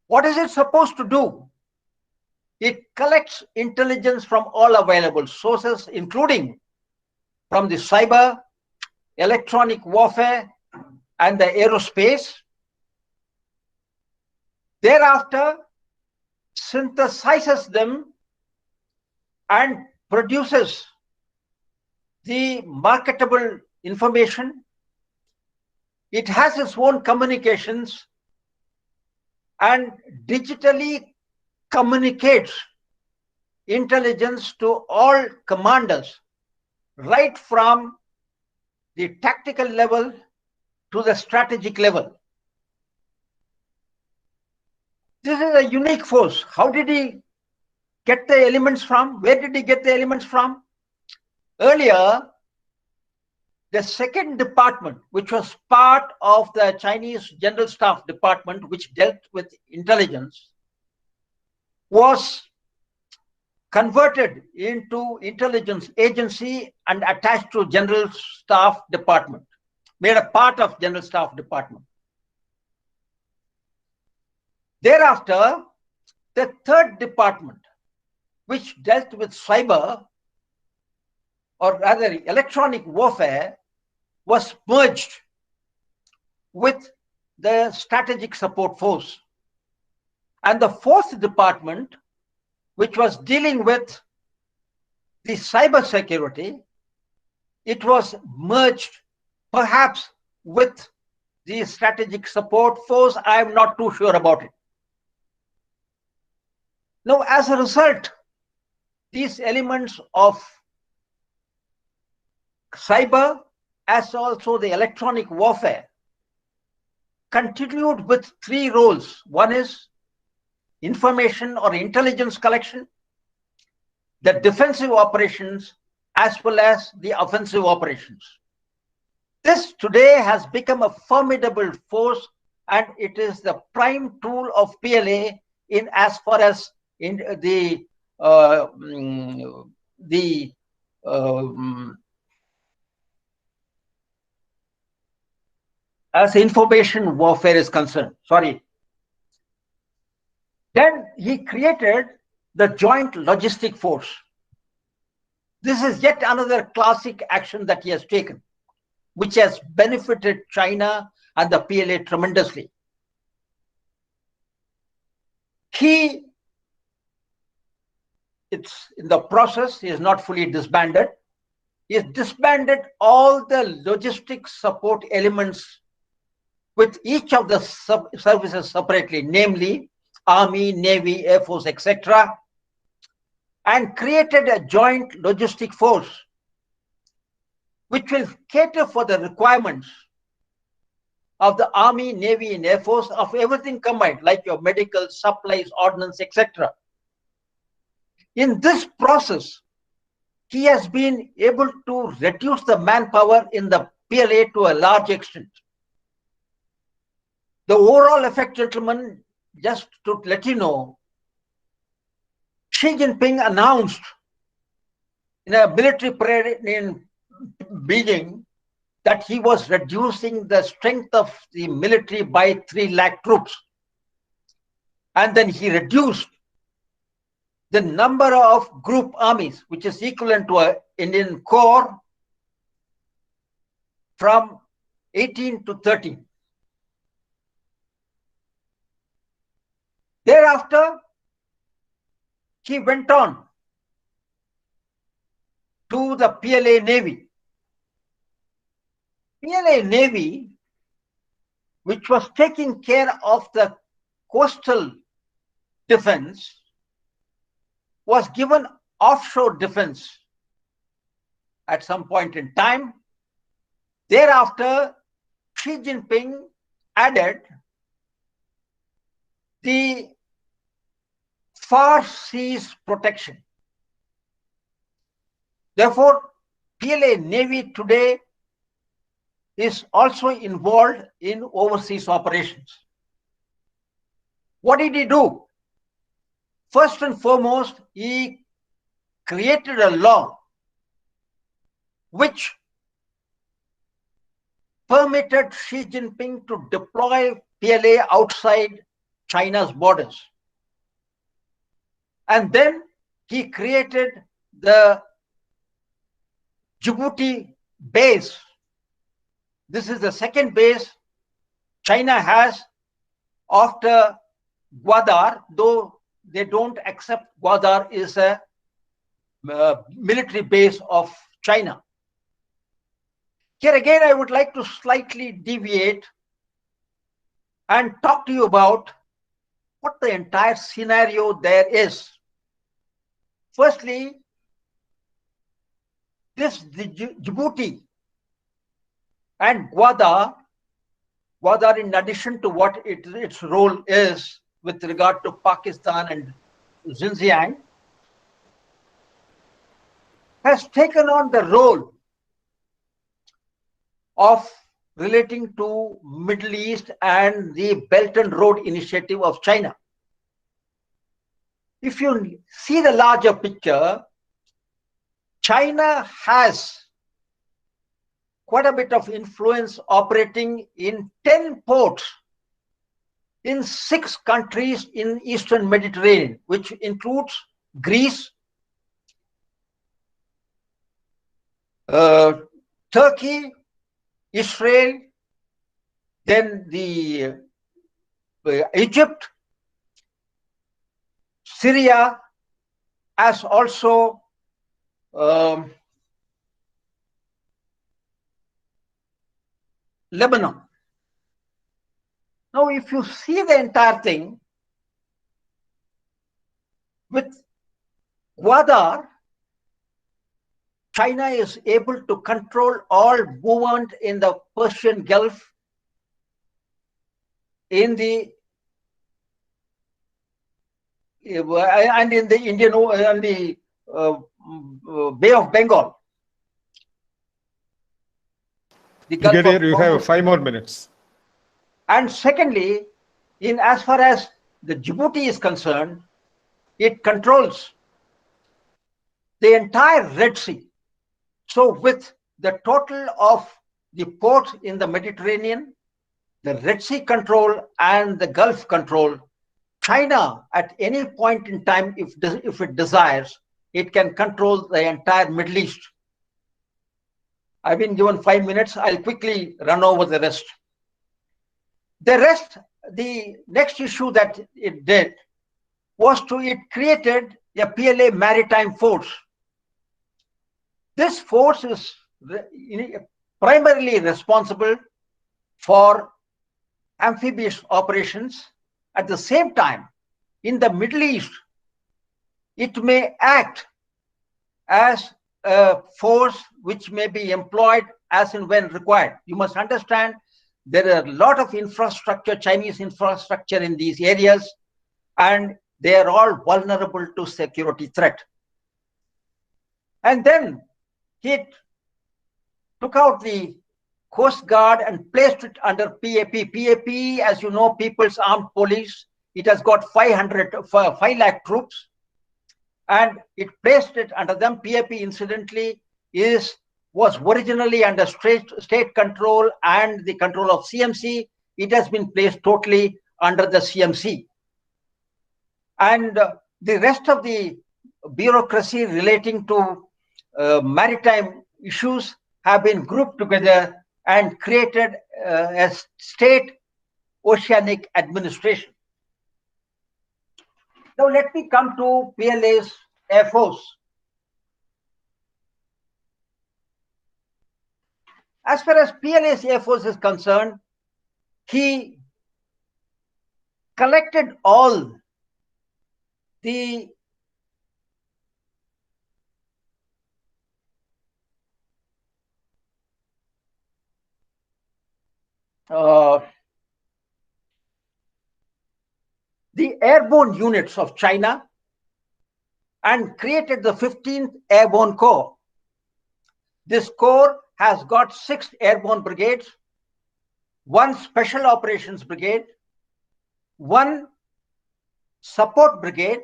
What is it supposed to do? It collects intelligence from all available sources, including from the cyber, electronic warfare, and the aerospace. Thereafter, synthesizes them and produces the marketable information. It has its own communications and digitally communicates intelligence to all commanders, right from the tactical level to the strategic level. This is a unique force. How did he get the elements from? Where did he get the elements from? Earlier, the second department, which was part of the Chinese General Staff Department, which dealt with intelligence, was converted into intelligence agency and attached to General Staff Department, made a part of General Staff Department. Thereafter, the third department, which dealt with cyber, or rather electronic warfare, was merged with the strategic support force. And the fourth department, which was dealing with the cyber security, it was merged perhaps with the strategic support force. I am not too sure about it. Now, as a result, these elements of cyber, as also the electronic warfare, continued with three roles. One is information or intelligence collection, the defensive operations, as well as the offensive operations. This today has become a formidable force, and it is the prime tool of PLA in as far as in as information warfare is concerned. Sorry. Then he created the Joint Logistic Force. This is yet another classic action that he has taken, which has benefited China and the PLA tremendously. It's in the process, he is not fully disbanded. He has disbanded all the logistic support elements with each of the services separately, namely Army, Navy, Air Force, etc., and created a joint logistic force which will cater for the requirements of the Army, Navy, and Air Force, of everything combined, like your medical, supplies, ordnance, etc. In this process, he has been able to reduce the manpower in the PLA to a large extent. The overall effect, gentlemen, just to let you know, Xi Jinping announced in a military parade in Beijing that he was reducing the strength of the military by 3 lakh troops. And then he reduced the number of group armies, which is equivalent to an Indian corps, from 18 to 13. Thereafter, he went on to the PLA Navy. PLA Navy, which was taking care of the coastal defense, was given offshore defense at some point in time. Thereafter, Xi Jinping added the far seas protection. Therefore, PLA Navy today is also involved in overseas operations. What did he do? First and foremost, he created a law which permitted Xi Jinping to deploy PLA outside China's borders. And then he created the Djibouti base. This is the second base China has after Gwadar, though they don't accept Gwadar is a military base of China. Here again, I would like to slightly deviate and talk to you about what the entire scenario there is. Firstly, the Djibouti and Gwadar, in addition to what its role is with regard to Pakistan and Xinjiang, has taken on the role of relating to Middle East and the Belt and Road Initiative of China. If you see the larger picture, China has quite a bit of influence operating in 10 ports in 6 countries in Eastern Mediterranean, which includes Greece, Turkey, Israel, then the Egypt, Syria, as also Lebanon. Now, if you see the entire thing, with Gwadar, China is able to control all movement in the Persian Gulf, in the and in the Indian and the Bay of Bengal. Brigadier, you have 5 more minutes. And secondly, in as far as the Djibouti is concerned, it controls the entire Red Sea. So with the total of the ports in the Mediterranean, the Red Sea control and the Gulf control, China at any point in time, if it desires, it can control the entire Middle East. I've been given 5 minutes. I'll quickly run over the rest. The next issue that it did was it created a PLA maritime force. This force is primarily responsible for amphibious operations. At the same time, in the Middle East, it may act as a force which may be employed as and when required. You must understand there are a lot of infrastructure, Chinese infrastructure in these areas, and they are all vulnerable to security threat. And then it took out the Coast Guard and placed it under PAP. PAP, as you know, People's Armed Police. It has got 5 lakh troops, and it placed it under them. PAP, incidentally, was originally under state control and the control of CMC. It has been placed totally under the CMC. And the rest of the bureaucracy relating to maritime issues have been grouped together and created a state oceanic administration. Now let me come to PLA's Air Force. As far as PLA's Air Force is concerned, he collected all the airborne units of China and created the 15th Airborne Corps. This corps has got 6 airborne brigades, 1 special operations brigade, 1 support brigade,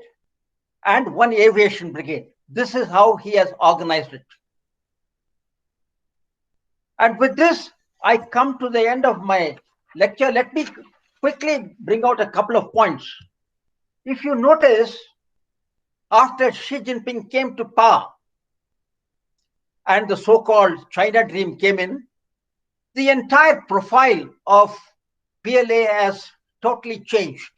and 1 aviation brigade. This is how he has organized it. And with this, I come to the end of my lecture. Let me quickly bring out a couple of points. If you notice, after Xi Jinping came to power and the so-called China Dream came in, the entire profile of PLA has totally changed.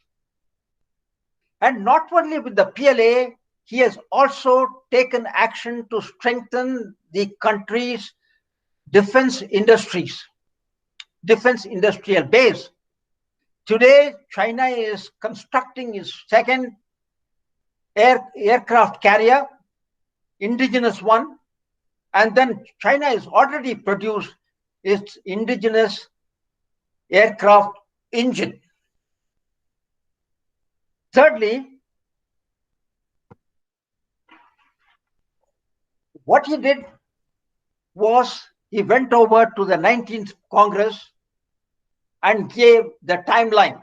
And not only with the PLA, he has also taken action to strengthen the country's defense industries, defense industrial base. Today, China is constructing its second aircraft carrier, indigenous one, and then China has already produced its indigenous aircraft engine. Thirdly, what he did was he went over to the 19th Congress and gave the timeline,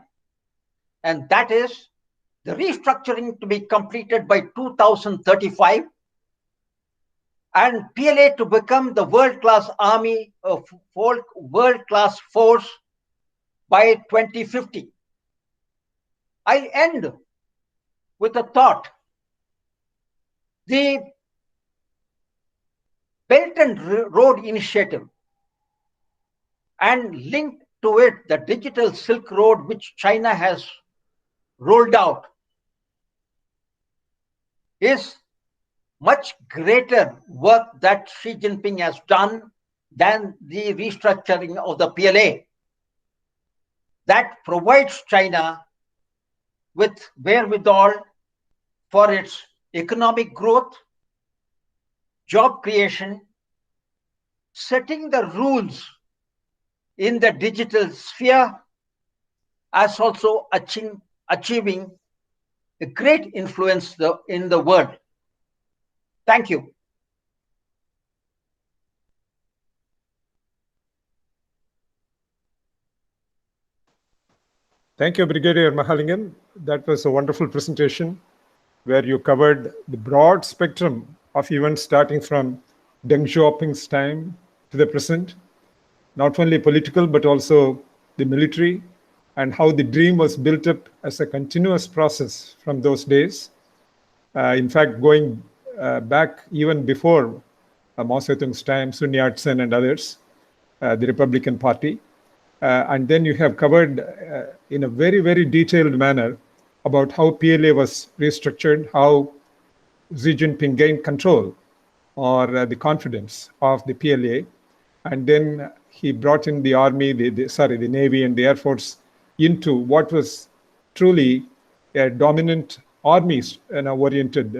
and that is the restructuring to be completed by 2035 and PLA to become the world-class army of world-class force by 2050. I'll end with a thought. The Belt and Road Initiative and linked to it the digital Silk Road which China has rolled out is much greater work that Xi Jinping has done than the restructuring of the PLA. That provides China with wherewithal for its economic growth, job creation, setting the rules in the digital sphere, as also achieving a great influence in the world. Thank you. Thank you, Brigadier Mahalingam. That was a wonderful presentation where you covered the broad spectrum of events starting from Deng Xiaoping's time to the present, not only political, but also the military, and how the dream was built up as a continuous process from those days. In fact, going back even before Mao Zedong's time, Sun Yat-sen and others, the Republican Party. And then you have covered in a very, very detailed manner about how PLA was restructured, how Xi Jinping gained control or the confidence of the PLA. And then he brought in the army, the Navy and the Air Force into what was truly a dominant armies-oriented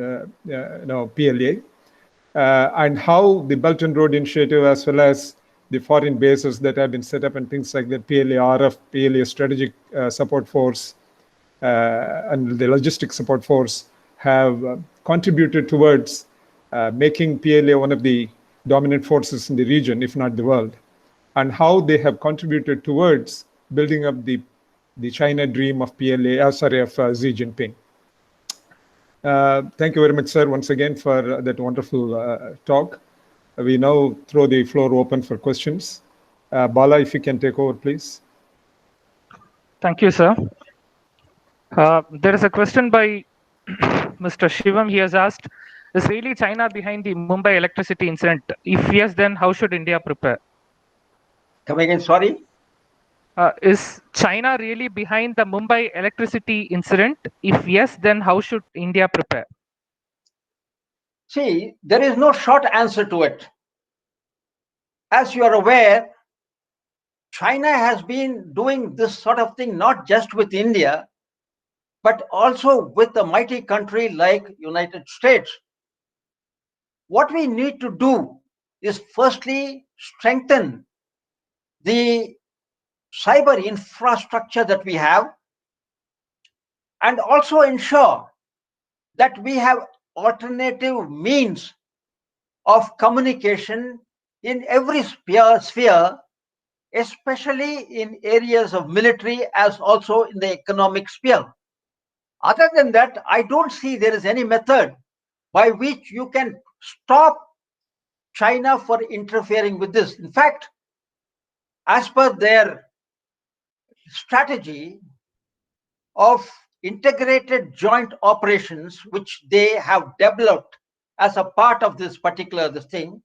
PLA. And how the Belt and Road Initiative, as well as the foreign bases that have been set up and things like that, PLA-RF, PLA Strategic Support Force, and the Logistic Support Force have contributed towards making PLA one of the dominant forces in the region, if not the world, and how they have contributed towards building up the China dream of PLA, of Xi Jinping. Thank you very much, sir, once again for that wonderful talk. We now throw the floor open for questions. Bala, if you can take over, please. Thank you, sir. There is a question by Mr. Shivam. He has asked, is really China behind the Mumbai electricity incident? If yes, then how should India prepare? Come again, sorry? Is China really behind the Mumbai electricity incident? If yes, then how should India prepare? See, there is no short answer to it. As you are aware, China has been doing this sort of thing not just with India, but also with a mighty country like United States. What we need to do is firstly strengthen the cyber infrastructure that we have, and also ensure that we have alternative means of communication in every sphere, especially in areas of military as also in the economic sphere. Other than that, I don't see there is any method by which you can stop China for interfering with this. In fact, as per their strategy of integrated joint operations, which they have developed as a part of this particular thing,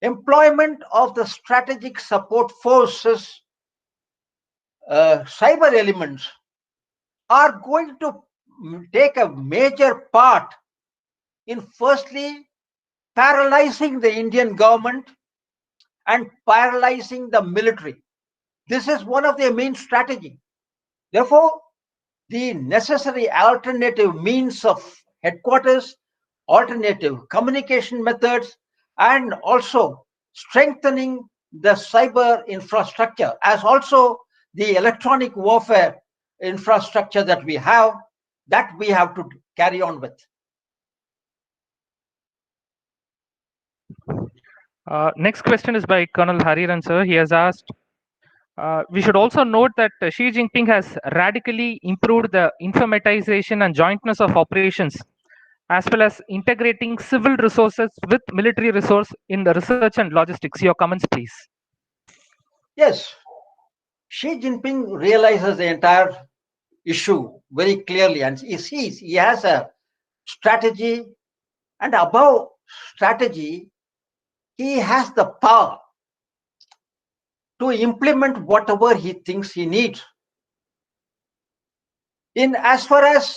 employment of the strategic support forces, cyber elements are going to take a major part in firstly paralyzing the Indian government and paralyzing the military. This is one of their main strategy. Therefore, the necessary alternative means of headquarters, alternative communication methods, and also strengthening the cyber infrastructure, as also the electronic warfare infrastructure that we have to carry on with. Next question is by Colonel Hariran, sir. He has asked, we should also note that Xi Jinping has radically improved the informatization and jointness of operations, as well as integrating civil resources with military resource in the research and logistics. Your comments, please. Yes, Xi Jinping realizes the entire issue very clearly, and he sees he has a strategy, and above strategy, he has the power to implement whatever he thinks he needs. In as far as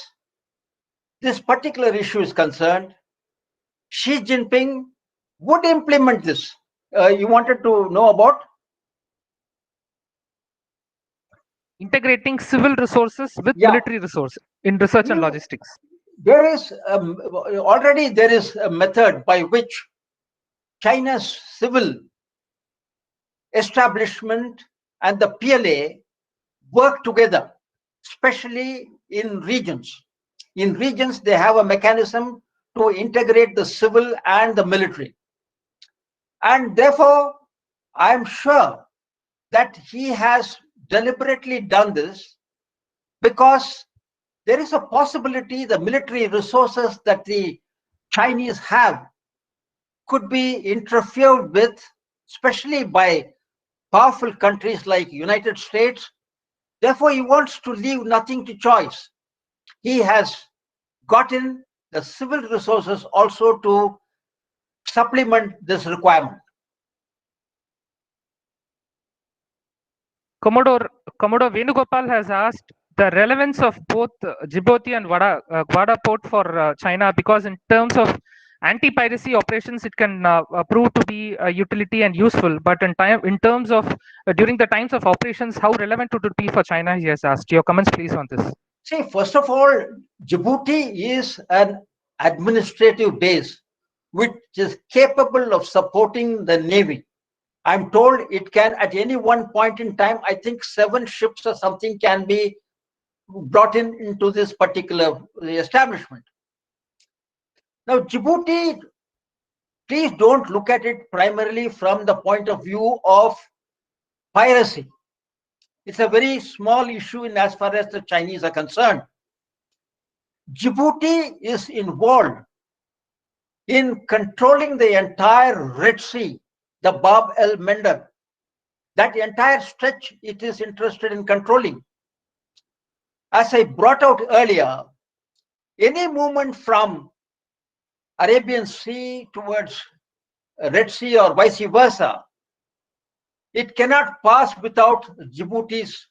this particular issue is concerned, Xi Jinping would implement this. You wanted to know about? Integrating civil resources with military resources in research and logistics. There is already there is a method by which China's civil establishment and the PLA work together, especially in regions. In regions, they have a mechanism to integrate the civil and the military. And therefore, I'm sure that he has deliberately done this because there is a possibility the military resources that the Chinese have could be interfered with, especially by powerful countries like United States. Therefore, he wants to leave nothing to choice. He has gotten the civil resources also to supplement this requirement. Commodore Venugopal has asked the relevance of both Djibouti and Gwadar port for China, because in terms of anti-piracy operations, it can prove to be a utility and useful. But in terms of during the times of operations, how relevant would it be for China? He has asked. Your comments, please, on this. See, first of all, Djibouti is an administrative base which is capable of supporting the Navy. I'm told it can, at any one point in time, I think 7 ships or something can be brought into this particular establishment. Now, Djibouti, please don't look at it primarily from the point of view of piracy. It's a very small issue in as far as the Chinese are concerned. Djibouti is involved in controlling the entire Red Sea, the Bab el Mandeb. That entire stretch it is interested in controlling. As I brought out earlier, any movement from Arabian Sea towards Red Sea or vice versa, it cannot pass without Djibouti's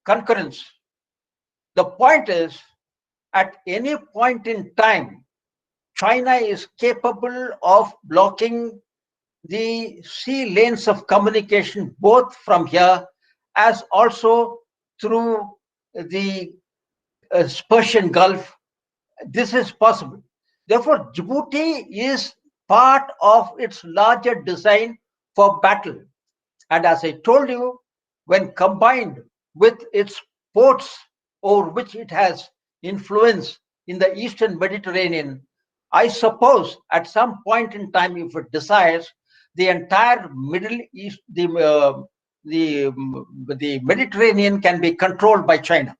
concurrence. The point is, at any point in time, China is capable of blocking the sea lanes of communication, both from here as also through the Persian Gulf. This is possible. Therefore, Djibouti is part of its larger design for battle. And as I told you, when combined with its ports over which it has influence in the Eastern Mediterranean, I suppose at some point in time, if it desires, the entire Middle East, the Mediterranean can be controlled by China.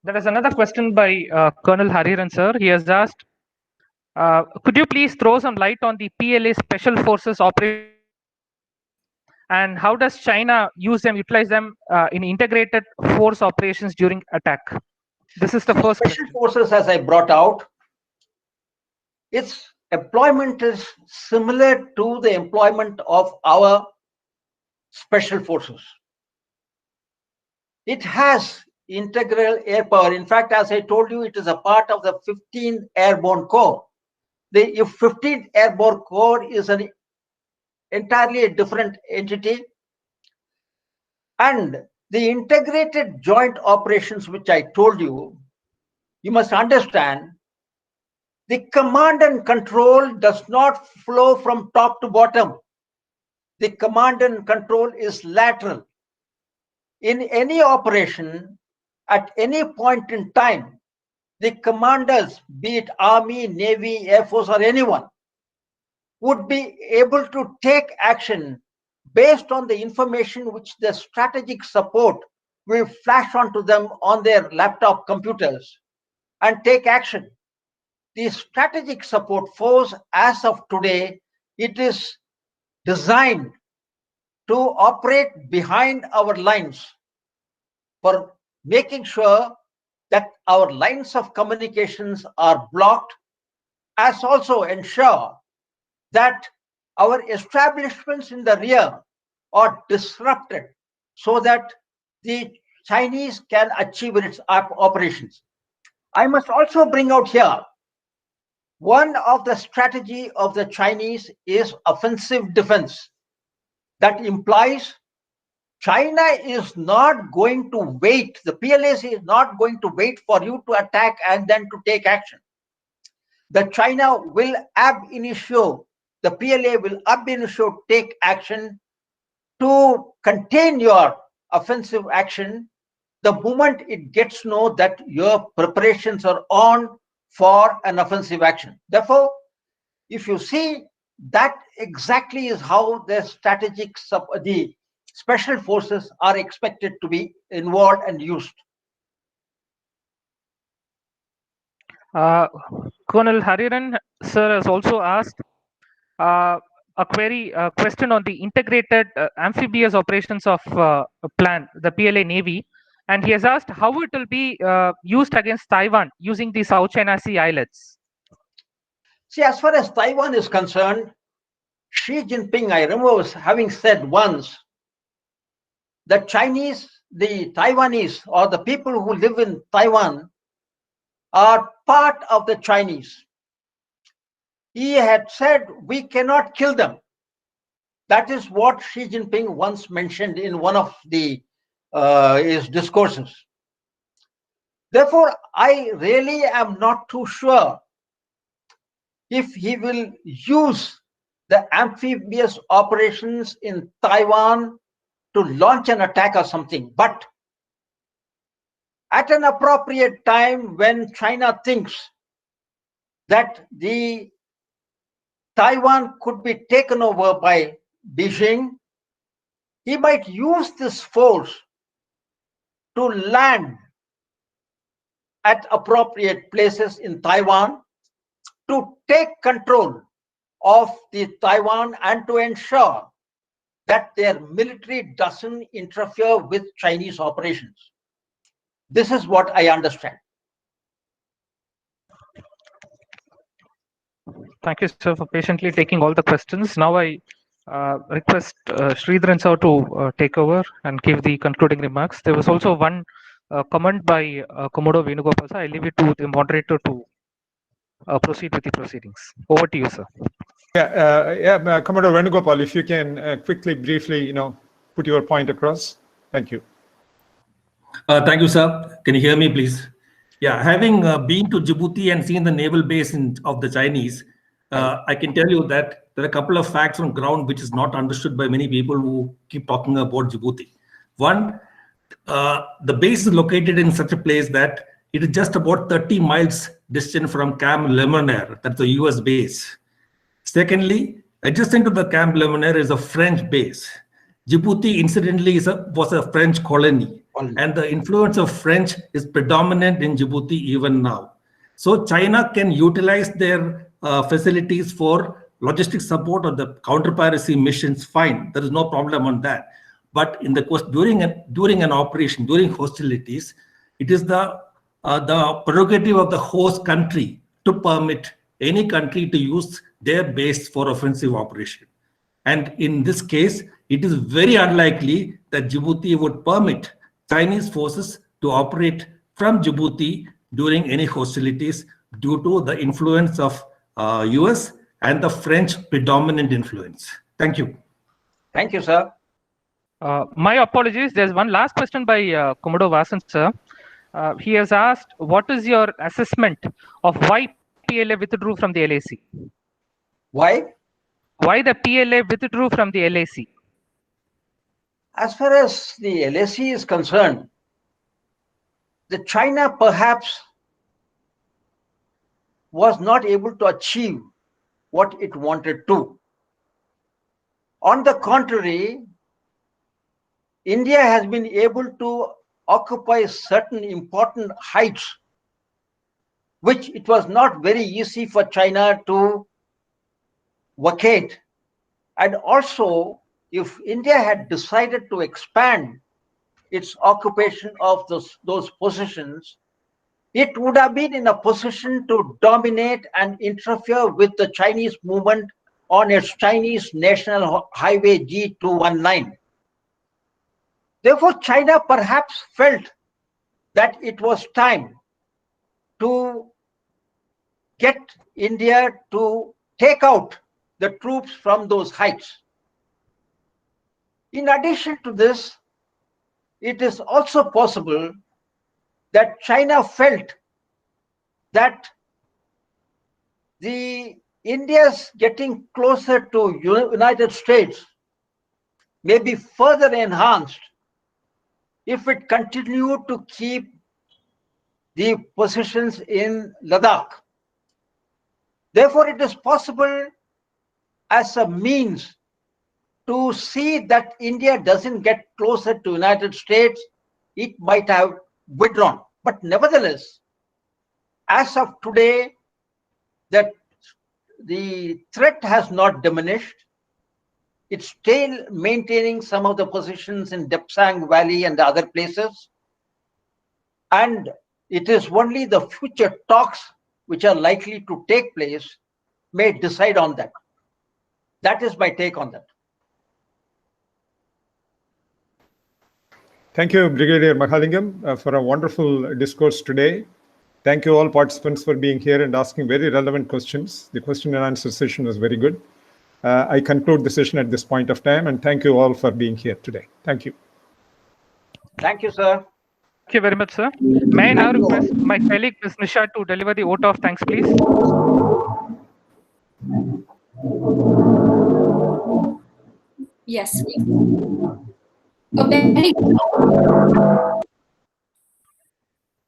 There is another question by Colonel Hariharan sir. He has asked, could you please throw some light on the PLA Special Forces operation and how does China utilize them in integrated force operations during attack? This is the first Special question. forces, as I brought out, its employment is similar to the employment of our special forces. It has integral air power. In fact, as I told you, it is a part of the 15th Airborne Corps. The 15th Airborne Corps is an entirely a different entity. And the integrated joint operations, which I told you, you must understand, the command and control does not flow from top to bottom. The command and control is lateral. In any operation, at any point in time, the commanders, be it Army, Navy, Air Force, or anyone, would be able to take action based on the information which the strategic support will flash onto them on their laptop computers and take action. The strategic support force, as of today, it is designed to operate behind our lines for making sure that our lines of communications are blocked, as also ensure that our establishments in the rear are disrupted so that the Chinese can achieve its operations. I must also bring out here, one of the strategy of the Chinese is offensive defense. That implies China is not going to wait. The PLA is not going to wait for you to attack and then to take action. The China will ab initio, the PLA will ab initio take action to contain your offensive action the moment it gets to know that your preparations are on for an offensive action. Therefore, if you see, that exactly is how the the special forces are expected to be involved and used. Colonel Hariharan sir has also asked a question on the integrated amphibious operations of plan, the PLA Navy, and he has asked how it will be used against Taiwan using the South China Sea islets. See, as far as Taiwan is concerned, Xi Jinping, I remember having said once, the Chinese, the Taiwanese, or the people who live in Taiwan are part of the Chinese. He had said, we cannot kill them. That is what Xi Jinping once mentioned in one of his discourses. Therefore, I really am not too sure if he will use the amphibious operations in Taiwan to launch an attack or something. But at an appropriate time, when China thinks that the Taiwan could be taken over by Beijing, he might use this force to land at appropriate places in Taiwan to take control of the Taiwan and to ensure that their military doesn't interfere with Chinese operations. This is what I understand. Thank you, sir, for patiently taking all the questions. Now I request Sridharan sir to take over and give the concluding remarks. There was also one comment by Commodore Venugopal. I leave it to the moderator to proceed with the proceedings. Over to you, sir. Commodore Venugopal, if you can quickly, briefly, put your point across. Thank you. Thank you, sir. Can you hear me, please? Yeah, having been to Djibouti and seen the naval base of the Chinese, I can tell you that there are a couple of facts on ground which is not understood by many people who keep talking about Djibouti. One, the base is located in such a place that it is just about 30 miles distant from Camp Lemonnier, that's the US base. Secondly, adjacent to the Camp Lemonnier is a French base. Djibouti, incidentally, was a French colony. and the influence of French is predominant in Djibouti even now. So China can utilize their facilities for logistic support or the counter-piracy missions, fine. There is no problem on that. But in the course during an operation, during hostilities, it is the prerogative of the host country to permit any country to use their base for offensive operation. And in this case, it is very unlikely that Djibouti would permit Chinese forces to operate from Djibouti during any hostilities due to the influence of US and the French predominant influence. Thank you. Thank you, sir. My apologies. There's one last question by Commodore Vasan, sir. He has asked, what is your assessment of why PLA withdrew from the LAC? Why? Why the PLA withdrew from the LAC? As far as the LAC is concerned, the China perhaps was not able to achieve what it wanted to. On the contrary, India has been able to occupy certain important heights, which it was not very easy for China to vacate. And also, if India had decided to expand its occupation of those positions, it would have been in a position to dominate and interfere with the Chinese movement on its Chinese National Highway G219. Therefore, China perhaps felt that it was time to get India to take out the troops from those heights. In addition to this, it is also possible that China felt that the India's getting closer to United States may be further enhanced if it continued to keep the positions in Ladakh. Therefore, it is possible as a means to see that India doesn't get closer to United States, it might have withdrawn. But nevertheless, as of today, that the threat has not diminished. It's still maintaining some of the positions in Depsang Valley and the other places. And it is only the future talks which are likely to take place may decide on that. That is my take on that. Thank you, Brigadier Mahalingam, for a wonderful discourse today. Thank you all participants for being here and asking very relevant questions. The question and answer session was very good. I conclude the session at this point of time, and thank you all for being here today. Thank you. Thank you, sir. Thank you very much, sir. May I now request my colleague, Ms. Nisha, to deliver the vote of thanks, please? Yes. A very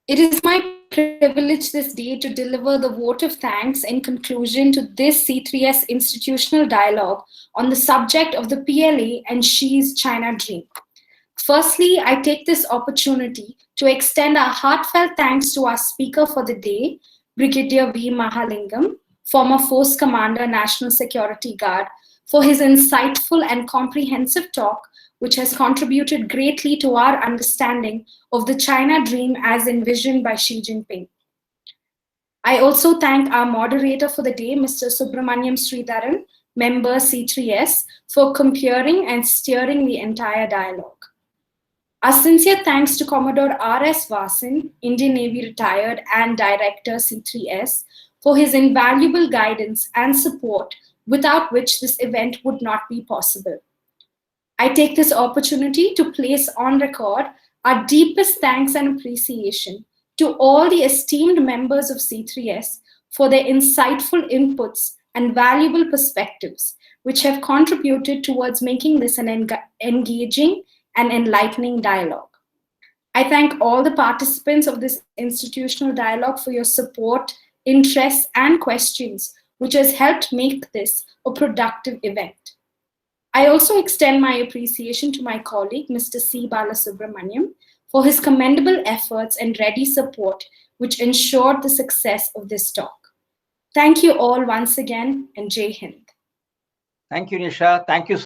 It is my privilege this day to deliver the vote of thanks in conclusion to this C3S institutional dialogue on the subject of the PLA and Xi's China Dream. Firstly, I take this opportunity to extend our heartfelt thanks to our speaker for the day, Brigadier V. Mahalingam, former Force Commander, National Security Guard, for his insightful and comprehensive talk, which has contributed greatly to our understanding of the China Dream as envisioned by Xi Jinping. I also thank our moderator for the day, Mr. Subramaniam Sridharan, member C3S, for comparing and steering the entire dialogue. Our sincere thanks to Commodore R.S. Vasan, Indian Navy retired and Director C3S, for his invaluable guidance and support, without which this event would not be possible. I take this opportunity to place on record our deepest thanks and appreciation to all the esteemed members of C3S for their insightful inputs and valuable perspectives, which have contributed towards making this an engaging and enlightening dialogue. I thank all the participants of this institutional dialogue for your support, interest, and questions, which has helped make this a productive event. I also extend my appreciation to my colleague, Mr. C. Balasubramaniam, for his commendable efforts and ready support, which ensured the success of this talk. Thank you all once again, and Jai Hind. Thank you, Nisha. Thank you.